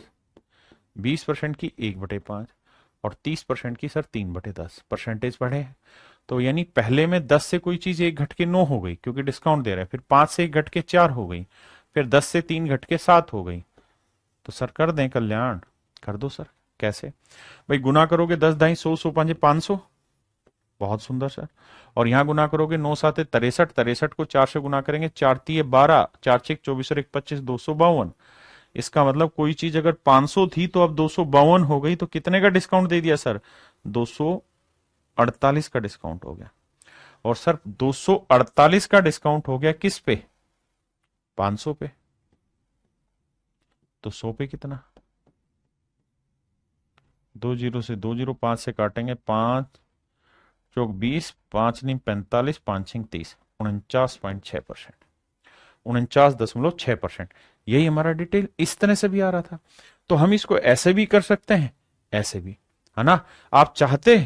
20% की 1/5, और 30% की सर 3/10 परसेंटेज पढ़े हैं। तो यानी पहले में 10 से कोई चीज 1 घट के 9 हो गई क्योंकि डिस्काउंट दे रहा है, फिर 5 से 1 घट के 4 हो गई, फिर 10 से 3 घट के 7 हो गई। तो सर कर दें कल्याण? कर दो सर। कैसे भाई? गुना करोगे 10 ढाई 100, 100 5 500। बहुत सुंदर सर। और यहां गुना करोगे 9 7 63, 63 को 4 से गुना करेंगे, 4 3 12, 4 6 24 और 1 25, 252। इसका मतलब कोई चीज अगर 500 थी तो अब 252 हो गई, तो कितने का डिस्काउंट दे दिया सर? 248 का डिस्काउंट हो गया। और सर 248 का डिस्काउंट हो गया किस पे? 500 पे। तो 100 पे कितना? 2 जीरो से 2 जीरो, 5 से काटेंगे, 5 चौक 20, 5 नहीं 45, 5 छिंग 30, 49.6%। 49.6%। यही हमारा डिटेल इस तरह से भी आ रहा था। तो हम इसको ऐसे भी कर सकते हैं, ऐसे भी, है ना? आप चाहते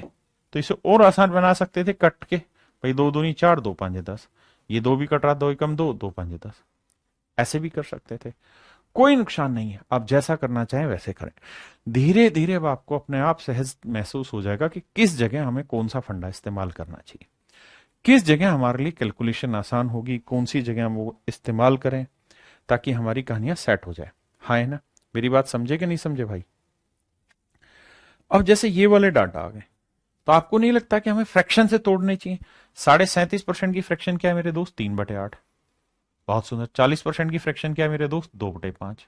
तो इसे और आसान बना सकते थे कट के। भाई 2 दूनी 4, 2 5 10, ये 2 भी कट रहा, 2 एकम 2, 2 5 10। ऐसे भी कर सकते थे, कोई नुकसान नहीं है। आप जैसा करना चाहें वैसे करें। धीरे धीरे अब आपको अपने आप सहज महसूस हो जाएगा कि किस जगह हमें कौन सा फंडा इस्तेमाल करना चाहिए, किस जगह हमारे लिए कैलकुलेशन आसान होगी, कौन सी जगह हम वो इस्तेमाल करें। ताकि हमारी कहानियां सेट हो जाए। हाँ है ना, मेरी बात समझे कि नहीं समझे भाई? अब जैसे ये वाले डाटा आ गए, तो आपको नहीं लगता कि हमें फ्रैक्शन से तोड़ने चाहिए? 37.5% की फ्रैक्शन क्या है मेरे दोस्त? 3/8। बहुत सुंदर। 40% की फ्रैक्शन क्या है मेरे दोस्त? 2/5।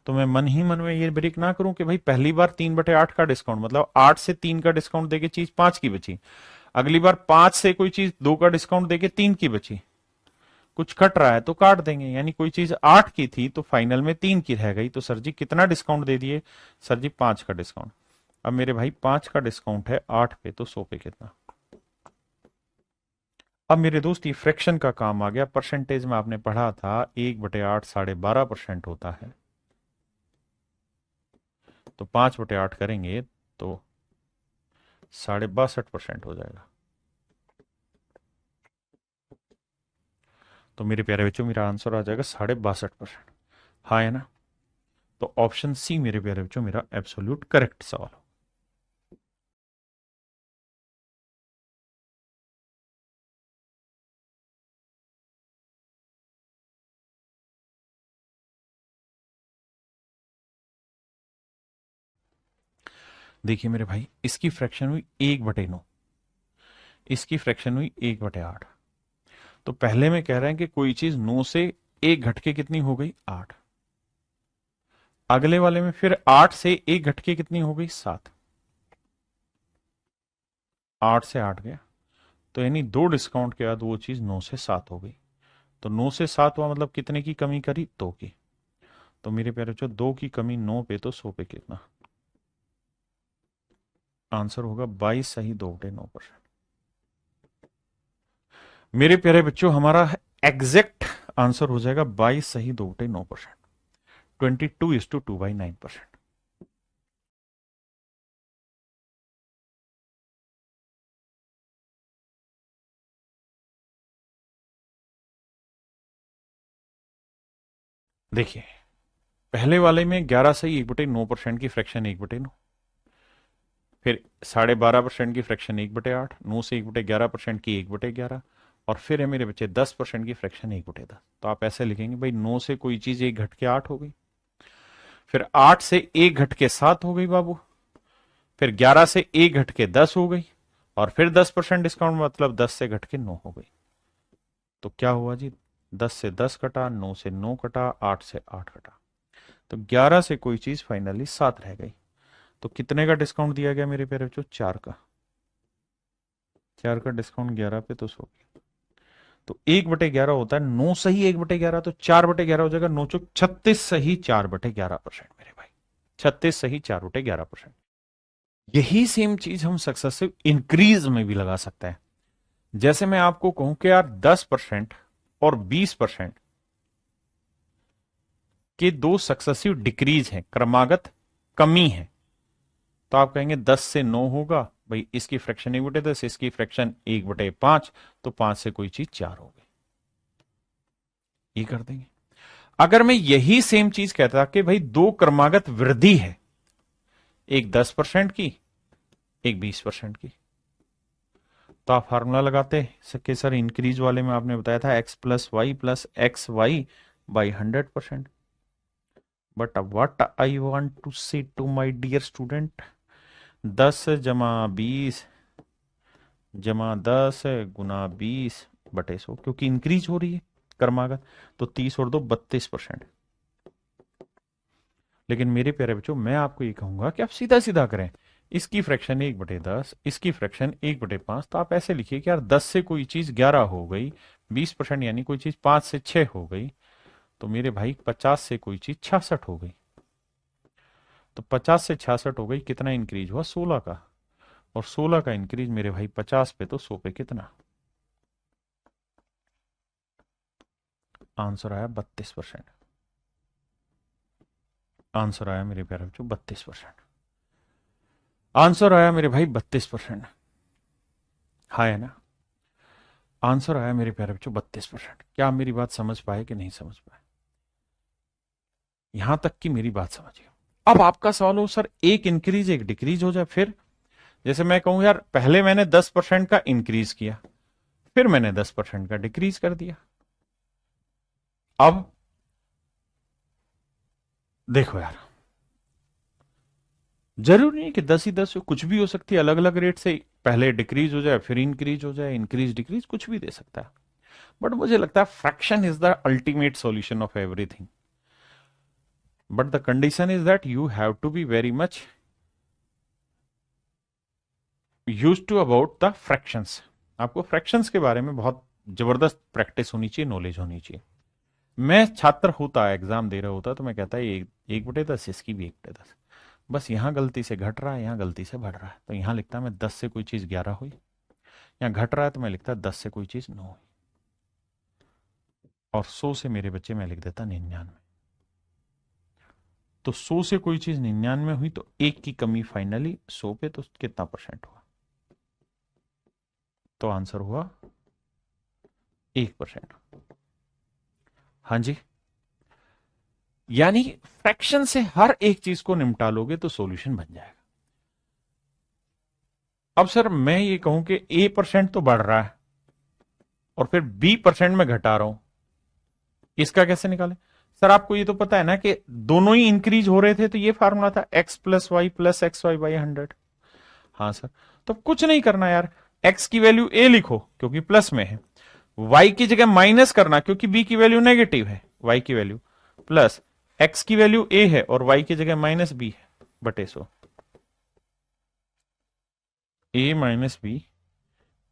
तो मैं मन ही मन में ये ब्रेक ना करूं कि भाई पहली बार 3/8 का डिस्काउंट, मतलब 8 से 3 का डिस्काउंट देके चीज 5 की बची, अगली बार 5 से कोई चीज 2 का डिस्काउंट देके 3 की बची, कुछ कट रहा है तो काट देंगे, यानी कोई चीज 8 की थी तो फाइनल में 3 की रह गई, तो सर जी कितना डिस्काउंट दे दिए? सर जी 5 का डिस्काउंट। अब मेरे भाई 5 का डिस्काउंट है 8 पे, तो 100 पे कितना? अब मेरे दोस्त ये फ्रैक्शन का काम आ गया। परसेंटेज में आपने पढ़ा था 1/8 12.5% होता है, तो 5/8 करेंगे तो 62.5% हो जाएगा। तो मेरे प्यारे बच्चों मेरा आंसर आ जाएगा 62.5%। हाँ है ना? तो ऑप्शन सी मेरे प्यारे बच्चों मेरा एब्सोल्यूट करेक्ट सवाल। देखिए मेरे भाई, इसकी फ्रैक्शन हुई 1/9, इसकी फ्रैक्शन हुई 1/8। तो पहले में कह रहे हैं कि कोई चीज 9 से 1 घट के कितनी हो गई? 8। अगले वाले में फिर 8 से 1 घट के कितनी हो गई? 7। 8 से 8 गया, तो यानी 2 डिस्काउंट के बाद वो चीज 9 से 7 हो गई। तो 9 से 7 हुआ, मतलब कितने की कमी करी? 2 की। तो मेरे प्यारे बच्चों 2 की कमी 9 पे, तो 100 पे कितना? आंसर होगा 22 सही 2/9%। मेरे प्यारे बच्चों हमारा एग्जैक्ट आंसर हो जाएगा 22 सही 2/9%। 22:2/9%। देखिए पहले वाले में 11 सही 1/9% की फ्रैक्शन 1/9, फिर 12.5% की फ्रैक्शन 1/8, 9 से 1/11% की 1/11, और फिर है मेरे बच्चे 10% की फ्रैक्शन 1/10। तो आप ऐसे लिखेंगे भाई 9 से कोई चीज 1 घट के 8 हो गई, फिर 8 से 1 घट के 7 हो गई बाबू, फिर 11 से 1 घट के 10 हो गई, और फिर 10% डिस्काउंट मतलब 10 से घट के 9 हो गई। तो क्या हुआ जी? 10 से 10 कटा, 9 से 9 कटा, 8 से 8 कटा, तो 11 से कोई चीज फाइनली 7 रह गई। तो कितने का डिस्काउंट दिया गया मेरे प्यारे बच्चों? 4 का। 4 का डिस्काउंट 11 पे, तो 100। तो 1/11 होता है 9 सही 1/11, तो 4/11 हो जाएगा 9 चौक 36 सही 4/11% मेरे भाई। 36 सही 4/11%। यही सेम चीज हम सक्सेसिव इंक्रीज में भी लगा सकते हैं। जैसे मैं आपको कहूं कि यार 10% और 20% के दो सक्सेसिव डिक्रीज हैं, क्रमागत कमी है, तो आप कहेंगे 10 से 9 होगा भाई, इसकी फ्रैक्शन 1/10, इसकी फ्रैक्शन 1/5, तो 5 से कोई चीज 4 हो गई। ये कर देंगे। अगर मैं यही सेम चीज कहता कि भाई दो क्रमागत वृद्धि है, एक 10% की, एक 20% की, तो आप फार्मूला लगाते सके सर, इंक्रीज वाले में आपने बताया था x+y+xy/100%। But what I want to say to my dear student, 10 × 20 × 10 × 20 क्योंकि इंक्रीज हो रही है क्रमागत, तो 30 और 2 32%। लेकिन मेरे प्यारे बच्चों मैं आपको ये कहूंगा कि आप सीधा सीधा करें, इसकी फ्रैक्शन 1/10, इसकी फ्रैक्शन 1/5, तो आप ऐसे लिखिए कि यार 10 से कोई चीज 11 हो गई, 20% यानी कोई चीज 5 से 6 हो गई, तो मेरे भाई 50 से कोई चीज 66 हो गई। तो 50 से 66 हो गई, कितना इंक्रीज हुआ? 16 का। और 16 का इंक्रीज मेरे भाई 50 पे, तो 100 पे कितना? आंसर आया 32%। आंसर आया मेरे प्यारे बच्चों 32%। आंसर आया मेरे भाई 32%। हाँ है ना? आंसर आया मेरे प्यारे बच्चों 32%। क्या आप मेरी बात समझ पाए कि नहीं समझ पाए? यहां तक की मेरी बात समझिए। अब आपका सवाल हो सर एक इंक्रीज एक डिक्रीज हो जाए, फिर जैसे मैं कहूं यार पहले मैंने 10% का इंक्रीज किया, फिर मैंने 10% का डिक्रीज कर दिया, अब देखो यार, जरूरी नहीं कि 10 ही 10 हो, कुछ भी हो सकती है, अलग अलग रेट से पहले डिक्रीज हो जाए फिर इंक्रीज हो जाए, इंक्रीज डिक्रीज कुछ भी दे सकता है। बट मुझे लगता है fraction is the ultimate solution of everything. But the condition is that you have to be very much use to about the fractions. आपको फ्रैक्शंस के बारे में बहुत जबरदस्त प्रैक्टिस होनी चाहिए, नॉलेज होनी चाहिए। मैं छात्र होता, एग्जाम दे रहा होता, तो मैं कहता है एक बटे 10, इसकी भी 1/10। बस यहाँ गलती से घट रहा है, यहाँ गलती से बढ़ रहा है, तो यहाँ लिखता मैं 10 से कोई चीज 11 हुई, यहाँ घट रहा है तो मैं लिखता 10 से कोई चीज 9 हुई, और 100 से मेरे बच्चे मैं लिख देता 99। तो 100 से कोई चीज 99 हुई तो एक की कमी फाइनली 100 पे, तो कितना परसेंट हुआ? तो आंसर हुआ 1%। हाँ जी, यानी फ्रैक्शन से हर एक चीज को निपटा लोगे तो सॉल्यूशन बन जाएगा। अब सर मैं ये कहूं कि A% तो बढ़ रहा है और फिर B% में घटा रहा हूं, इसका कैसे निकालें? सर आपको ये तो पता है ना कि दोनों ही इंक्रीज हो रहे थे, तो ये फार्मूला था x+y+xy/100। हाँ सर, तो कुछ नहीं करना यार, x की वैल्यू a लिखो क्योंकि प्लस में है, y की जगह माइनस करना क्योंकि b की वैल्यू नेगेटिव है, y की वैल्यू प्लस, x की वैल्यू a है और y की जगह माइनस b है, बटे 100। a minus b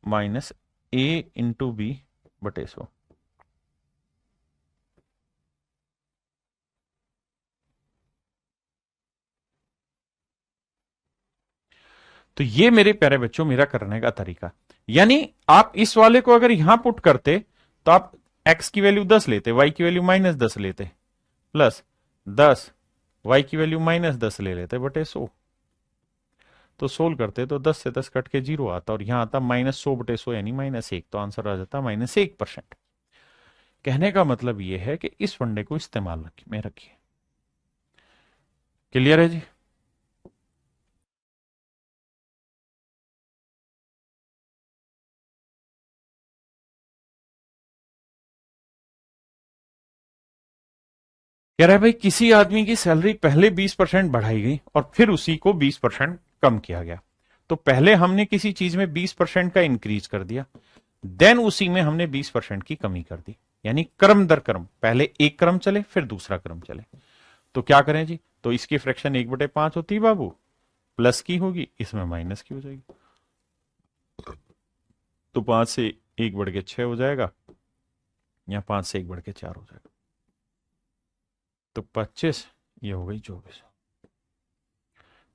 minus a into b बटे 100। तो ये मेरे प्यारे बच्चों मेरा करने का तरीका, यानी आप इस वाले को अगर यहां पुट करते तो आप x की वैल्यू 10 लेते, y की वैल्यू -10 लेते, प्लस 10 y की वैल्यू -10 ले लेते बटे 100। तो सोल्व करते तो 10 से 10 कट के 0 आता और यहां आता -100 बटे 100 यानी -1, तो आंसर आ जाता -1%। कहने का मतलब यह है कि इस फंडे को इस्तेमाल में रखिए। क्लियर है जी? कह रहा है भाई किसी आदमी की सैलरी पहले 20% बढ़ाई गई और फिर उसी को 20% कम किया गया। तो पहले हमने किसी चीज में 20% का इंक्रीज कर दिया, देन उसी में हमने 20% की कमी कर दी, यानी क्रम दर क्रम, पहले एक क्रम चले फिर दूसरा क्रम चले। तो क्या करें जी? तो इसकी फ्रैक्शन 1/5 होती है बाबू, प्लस की होगी, इसमें माइनस की हो जाएगी, तो 5 से 1 बढ़ के 6 हो जाएगा, या 5 से 1 बढ़ के 4 हो जाएगा। तो 25, ये हो गई 24।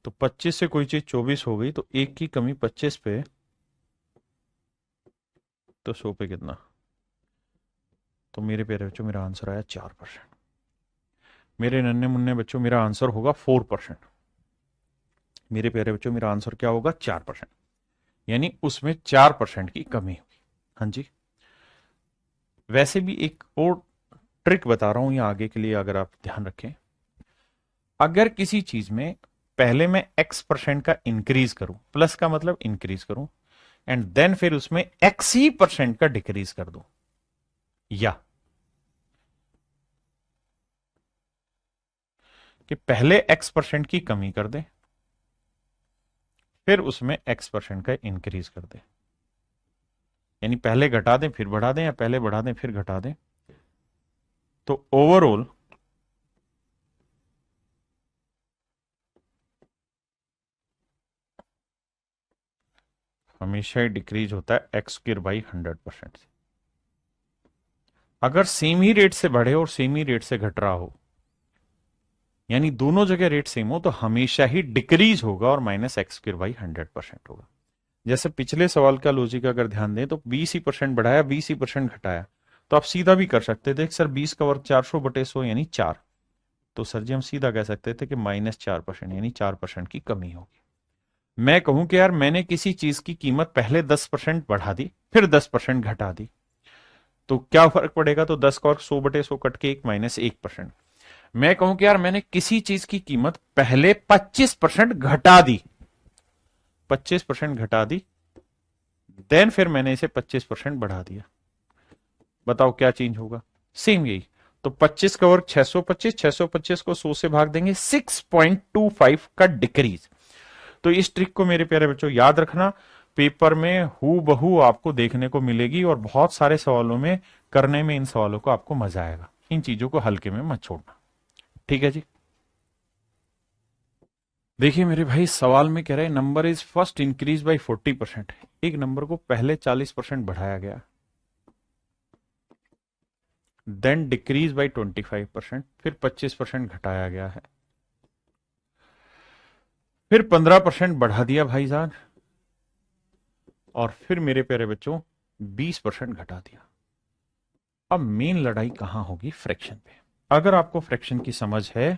तो 25 से कोई चीज 24 हो गई तो एक की कमी 25 पे, तो 100 पे कितना? तो मेरे प्यारे बच्चों मेरा आंसर आया 4%। मेरे नन्हे मुन्ने बच्चों मेरा आंसर होगा 4%। मेरे प्यारे बच्चों मेरा आंसर क्या होगा? 4%, यानी उसमें 4% की कमी होगी। हाँ जी, वैसे भी एक और ट्रिक बता रहा हूं या आगे के लिए अगर आप ध्यान रखें, अगर किसी चीज में पहले मैं x% का इंक्रीज करूं, प्लस का मतलब इंक्रीज करूं, एंड देन फिर उसमें x ही % का डिक्रीज कर दूं, या कि पहले x% की कमी कर दे फिर उसमें x% का इंक्रीज कर दे, यानी पहले घटा दें फिर बढ़ा दें या पहले बढ़ा दें फिर घटा दें, तो ओवरऑल हमेशा ही डिक्रीज होता है x²/100% से। अगर सेम ही रेट से बढ़े और सेम ही रेट से घट रहा हो, यानी दोनों जगह रेट सेम हो, तो हमेशा ही डिक्रीज होगा और -x²/100% होगा। जैसे पिछले सवाल का लॉजिक अगर ध्यान दें तो 20% बढ़ाया 20% घटाया, तो आप सीधा भी कर सकते थे सर 20 का वर्ग 400 बटे 100 यानी 4, तो सर जी हम सीधा कह सकते थे कि -4% यानी 4% की कमी होगी। मैं कहूं कि यार मैंने किसी चीज की कीमत पहले 10% बढ़ा दी फिर 10% घटा दी, तो क्या फर्क पड़ेगा? तो 10 का वर्ग 100 बटे 100 कट के 1 -1%। मैं कहूं कि यार मैंने किसी चीज की कीमत पहले 25% घटा दी, 25% घटा दी, देन फिर मैंने इसे 25% बढ़ा दिया, बताओ क्या चेंज होगा? सेम यही। तो 25 का वर्ग 625, 625 को 100 से भाग देंगे, 6.25 का डिक्रीज। तो इस ट्रिक को मेरे प्यारे बच्चों याद रखना, पेपर में हू बहू आपको देखने को मिलेगी और बहुत सारे सवालों में करने में इन सवालों को आपको मजा आएगा। इन चीजों को हल्के में मत छोड़ना, ठीक है जी। देखिए मेरे भाई, सवाल में कह रहे हैं number is first increase by 40%। एक नंबर को पहले 40% बढ़ाया गया, देन डिक्रीज बाय 25%, फिर 25% घटाया गया है, फिर 15% बढ़ा दिया भाईजान, और फिर मेरे प्यारे बच्चों 20% घटा दिया। अब मेन लड़ाई कहां होगी? फ्रैक्शन पे। अगर आपको फ्रैक्शन की समझ है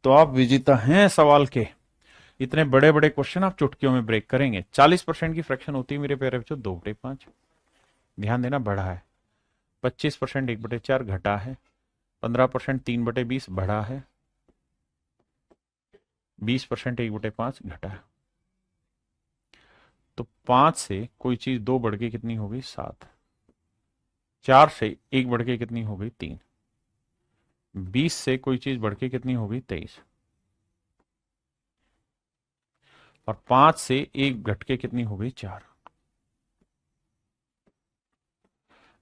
तो आप विजेता हैं सवाल के। इतने बड़े बड़े क्वेश्चन आप चुटकियों में ब्रेक करेंगे। 40% की फ्रैक्शन होती है मेरे प्यारे बच्चों 2/5। ध्यान देना, बढ़ा है। 25% 1/4 घटा है। 15% 3/20 बढ़ा है। 20% 1/5 घटा है। तो 5 से कोई चीज 2 बढ़ के कितनी हो गई? 7। 4 से 1 बढ़ के कितनी हो गई? 3। 20 से कोई चीज बढ़ के कितनी हो गई? 23। और 5 से 1 घट के कितनी हो गई? 4।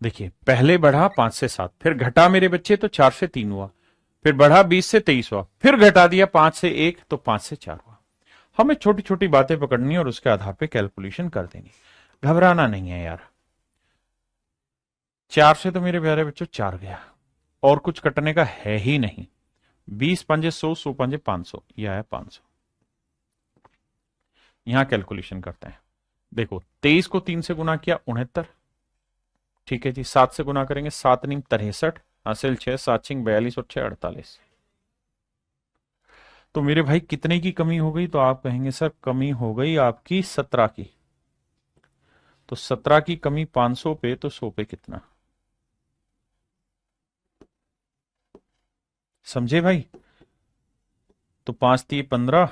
देखिए, पहले बढ़ा 5 से 7, फिर घटा मेरे बच्चे तो 4 से 3 हुआ, फिर बढ़ा 20 से 23 हुआ, फिर घटा दिया 5 से 1 तो 5 से 4 हुआ। हमें छोटी छोटी बातें पकड़नी और उसके आधार पे कैलकुलेशन कर देनी, घबराना नहीं है यार। 4 से तो मेरे प्यारे बच्चों 4 गया, और कुछ कटने का है ही नहीं। 20 पंजे 100, 100 पंजे 500, यह है 500। यहां कैलकुलेशन करते हैं। देखो, 23 को 3 से गुना किया 69, ठीक है जी। 7 से गुना करेंगे 7 नीम 63, हासिल 6, 7 छिंग 42 और 6 48। तो मेरे भाई कितने की कमी हो गई? तो आप कहेंगे सर कमी हो गई आपकी 17 की। तो 17 की कमी 500 पे तो 100 पे कितना? समझे भाई? तो 5 3 15,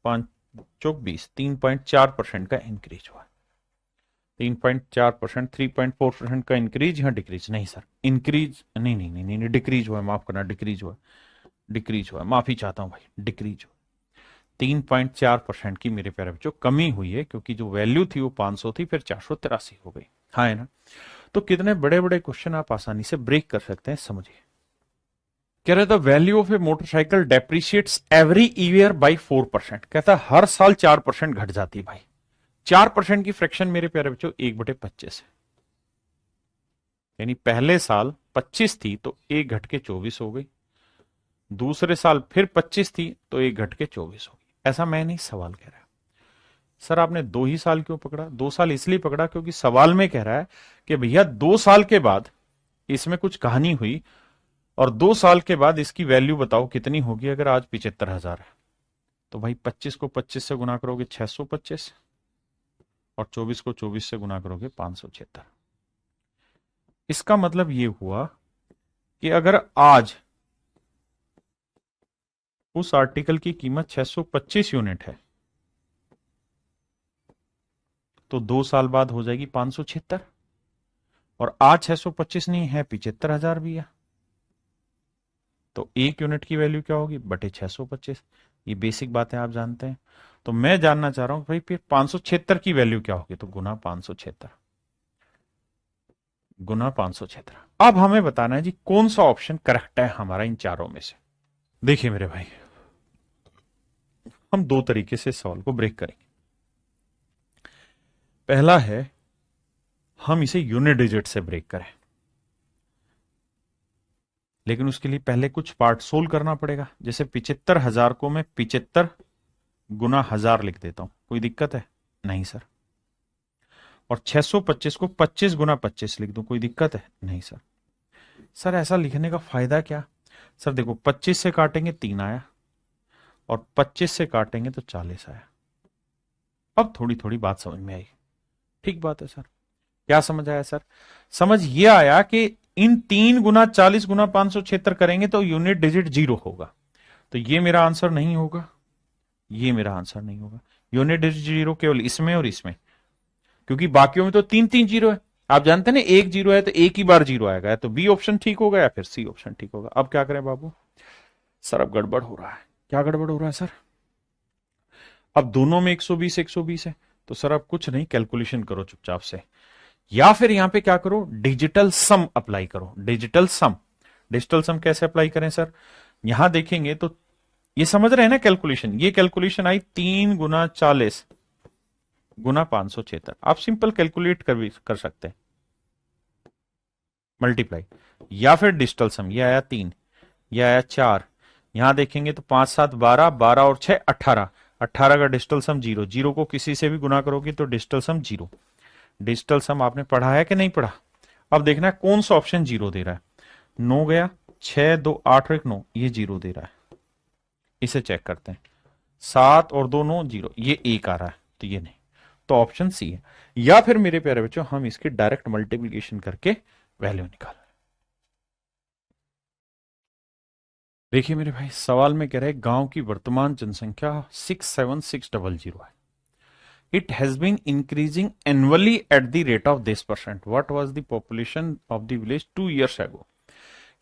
5 चौक 20, 3.4% का इंक्रीज हुआ। 3.4%, 3.4% का इंक्रीज, यहाँ डिक्रीज नहीं सर, इंक्रीज नहीं नहीं नहीं नहीं, डिक्रीज हुआ, माफ करना, डिक्रीज हुआ, डिक्रीज हुआ, माफी चाहता हूं भाई, डिक्रीज हुआ। 3.4% की मेरे प्यारे बच्चों कमी हुई है, क्योंकि जो वैल्यू थी वो 500 थी, फिर 483 हो गई। हाँ है ना? तो कितने बड़े बड़े क्वेश्चन आप आसानी से ब्रेक कर सकते हैं, समझिए। कह रहे the value of A motorcycle depreciates every year by 4%। कहता है हर साल 4% घट जाती है भाई। 4% की फ्रैक्शन मेरे प्यारे बच्चों 1/25 है। यानी पहले साल 25 थी तो 1 घट के 24 हो गई, दूसरे साल फिर 25 थी तो 1 घट के 24 हो गई। ऐसा मैं नहीं, सवाल कह रहा है। सर आपने 2 ही साल क्यों पकड़ा? 2 साल इसलिए पकड़ा क्योंकि सवाल में कह रहा है कि भैया 2 साल के बाद इसमें कुछ कहानी हुई, और 2 साल के बाद इसकी वैल्यू बताओ कितनी होगी। अगर आज 75,000 है तो भाई 25 को 25 से गुना करोगे 625, और 24 को 24 से गुना करोगे 576। इसका मतलब ये हुआ कि अगर आज उस आर्टिकल की कीमत 625 यूनिट है तो 2 साल बाद हो जाएगी 576, और आज 625 नहीं है, 75,000 भी है, तो 1 यूनिट की वैल्यू क्या होगी? बटे 625। ये बेसिक बातें आप जानते हैं। तो मैं जानना चाह रहा हूं भाई फिर 576 की वैल्यू क्या होगी? तो गुना 576, गुना 576। अब हमें बताना है जी कौन सा ऑप्शन करेक्ट है हमारा इन चारों में से। देखिए मेरे भाई, हम 2 तरीके से सवाल को ब्रेक करेंगे। पहला है हम इसे यूनिट डिजिट से ब्रेक करें, लेकिन उसके लिए पहले कुछ पार्ट सोल्व करना पड़ेगा। जैसे 75,000 को मैं 75 गुना 1000 लिख देता हूं, कोई दिक्कत है? नहीं सर। और 625 को 25 गुना 25 लिख दूं, कोई दिक्कत है? नहीं सर। सर ऐसा लिखने का फायदा क्या? सर देखो, 25 से काटेंगे 3 आया, और 25 से काटेंगे तो 40 आया। अब थोड़ी थोड़ी बात समझ में आई। ठीक बात है सर। क्या समझ आया सर? समझ ये आया कि इन 3 गुना 40 गुना 576 करेंगे तो यूनिट डिजिट 0 होगा। तो ये मेरा आंसर नहीं होगा, ये मेरा आंसर नहीं होगा। यूनिट डिजिट 0 केवल इसमें और इसमें, क्योंकि बाकियों में तो 3 3 जीरो है। आप जानते हैं ना, एक जीरो है तो एक ही बार जीरो आएगा, तो बी ऑप्शन ठीक होगा या फिर सी ऑप्शन ठीक होगा। अब क्या करें बाबू? सर अब गड़बड़ हो रहा है। क्या गड़बड़ हो रहा है सर? अब दोनों में 120 120 है, तो सर अब कुछ नहीं, कैलकुलेशन करो चुपचाप से, या फिर यहां पे क्या करो, डिजिटल सम अप्लाई करो। डिजिटल सम, डिजिटल सम कैसे अप्लाई करें सर? यहां देखेंगे तो ये समझ रहे हैं ना कैलकुलेशन, ये कैलकुलेशन आई 3 × 40 × 576। आप सिंपल कैलकुलेट कर सकते हैं, मल्टीप्लाई, या फिर डिजिटल सम, ये आया 3, ये आया 4, यहां देखेंगे तो 5 7 12, 12 और 6 18, 18 का डिजिटल सम 0, 0 को किसी से भी गुना करोगे तो डिजिटल सम 0। डिजिटल सम आपने पढ़ा है कि नहीं पढ़ा? अब देखना है कौन सा ऑप्शन 0 दे रहा है। 9 गया, 6 2 8 और 1 9, ये 0 दे रहा है, इसे चेक करते हैं। 7 और 2 9 0, ये 1 आ रहा है, तो ये नहीं, तो ऑप्शन सी है। या फिर मेरे प्यारे बच्चों हम इसके डायरेक्ट मल्टीप्लीकेशन करके वैल्यू निकाल। देखिए मेरे भाई, सवाल में कह रहे हैं गांव की वर्तमान जनसंख्या 67600 है। It has been increasing annually at the rate of this percent. What was the population of the village 2 years ago?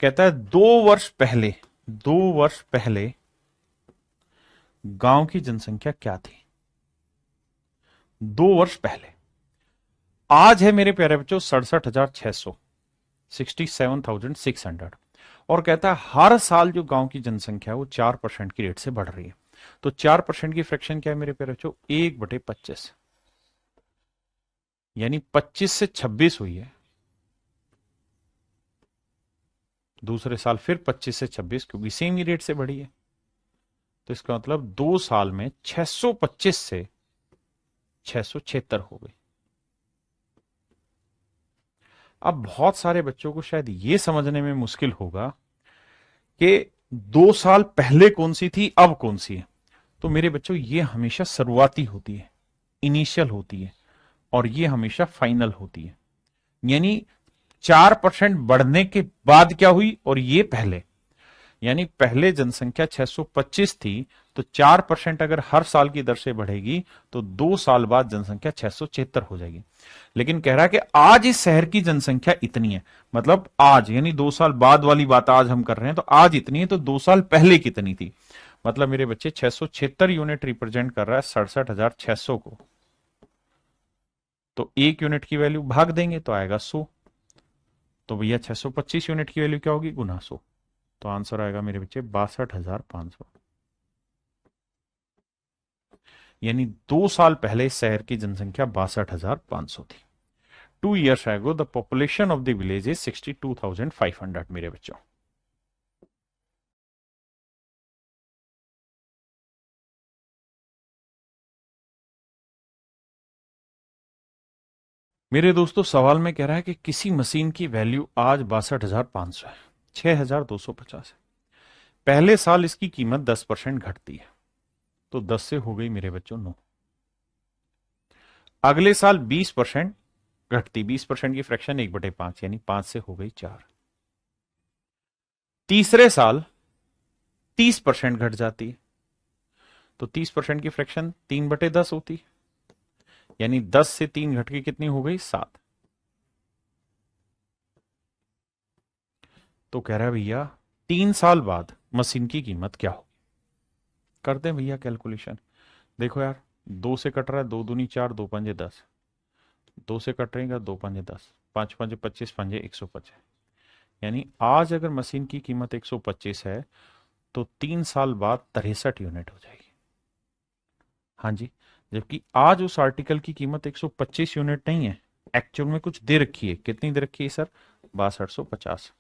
कहता है 2 वर्ष पहले, 2 वर्ष पहले गांव की जनसंख्या क्या थी? 2 वर्ष पहले। आज है मेरे प्यारे बच्चों 67,600, 67,600, और कहता है हर साल जो गांव की जनसंख्या है वो 4% की रेट से बढ़ रही है। तो 4% की फ्रैक्शन क्या है मेरे प्यारे बच्चों? 1/25, यानी 25 से 26 हुई है। दूसरे साल फिर 25 से 26, क्योंकि सेम ही रेट से बढ़ी है। तो इसका मतलब 2 साल में 625 से 676 हो गई। अब बहुत सारे बच्चों को शायद ये समझने में मुश्किल होगा कि 2 साल पहले कौन सी थी, अब कौन सी है। तो मेरे बच्चों ये हमेशा शुरुआती होती है, इनिशियल होती है, और ये हमेशा फाइनल होती है। यानी 4% बढ़ने के बाद क्या हुई और ये पहले, यानी पहले जनसंख्या 625 थी, तो 4% अगर हर साल की दर से बढ़ेगी तो 2 साल बाद जनसंख्या 676 हो जाएगी। लेकिन कह रहा है कि आज इस शहर की जनसंख्या इतनी है, मतलब आज, यानी 2 साल बाद वाली बात आज हम कर रहे हैं, तो आज इतनी है, तो 2 साल पहले कितनी थी। मतलब मेरे बच्चे 676 यूनिट रिप्रेजेंट कर रहा है 67,600 को। तो 1 यूनिट की वैल्यू भाग देंगे तो आएगा 100। तो भैया 625 यूनिट की वैल्यू क्या होगी? गुना 100। तो आंसर आएगा मेरे बच्चे 62,500। यानी 2 साल पहले शहर की जनसंख्या 62,500 थी। 2 years ago the population of the village is 62,500 मेरे बच्चों। मेरे दोस्तों सवाल में कह रहा है कि किसी मशीन की वैल्यू आज 62,500 है, 6,250 है। पहले साल इसकी कीमत 10% घटती है, तो 10 से हो गई मेरे बच्चों 9। अगले साल 20% घटती, 20% की फ्रैक्शन 1/5, यानी 5 से हो गई 4। तीसरे साल 30% घट जाती है, तो 30% की फ्रैक्शन 3/10 होती है, यानी 10 से 3 घट के कितनी हो गई? 7। तो कह रहा है भैया 3 साल बाद मशीन की कीमत क्या होगी? कर दें भैया कैलकुलेशन। देखो यार, 2 से कट रहा है, 2 दूनी 4, 2 पंजे 10, 2 से कट रहेगा 2 पंजे 10, 5 पंजे 25, पंजे 125। यानी आज अगर मशीन की कीमत 125 है तो 3 साल बाद 63 यूनिट हो जाएगी। हाँ जी, जबकि आज उस आर्टिकल की कीमत 125 यूनिट नहीं है, एक्चुअल में कुछ दे रखी है। कितनी दे रखी है सर? 6250।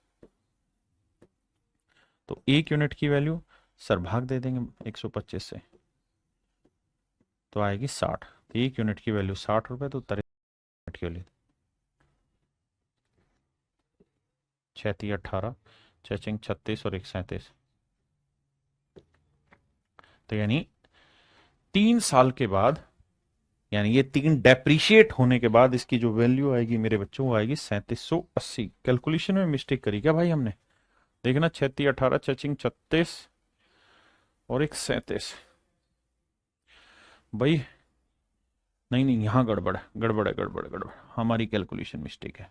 तो 1 यूनिट की वैल्यू सर भाग दे देंगे 125 से, तो आएगी 60। तो 1 यूनिट की वैल्यू 60 रुपए, तो 63 की वैल्यू 6 18, 6 36 और 1 37। तो यानी 3 साल के बाद, यानी ये 3 डेप्रिशिएट होने के बाद इसकी जो वैल्यू आएगी मेरे बच्चों वो आएगी 3780। कैलकुलेशन में मिस्टेक करी क्या भाई हमने? देखना, 6 18, 6 36 और 1 37। भाई नहीं नहीं, यहां गड़बड़ है, गड़बड़ है, गड़बड़ है, गड़बड़। हमारी कैलकुलेशन मिस्टेक है,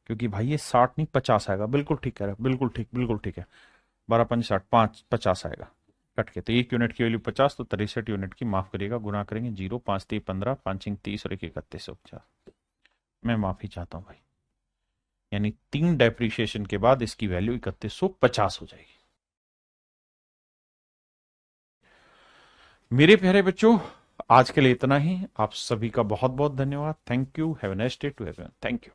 क्योंकि भाई ये 60 नहीं 50 आएगा। बिल्कुल ठीक कह रहा है, बिल्कुल ठीक, बिल्कुल ठीक है। 12 पंच 60, 50 आएगा कट के। तो 1 यूनिट की वैल्यू 50, तो 63 यूनिट की, माफ करिएगा, गुना करेंगे 0, 5 3 15, 5 30 और 1 3150। मैं माफी चाहता हूँ भाई, यानी 3 डेप्रिसिएशन के बाद इसकी वैल्यू 3150 हो जाएगी। मेरे प्यारे बच्चों, आज के लिए इतना ही। आप सभी का बहुत बहुत धन्यवाद। Thank you. Have a nice day to everyone. Thank you.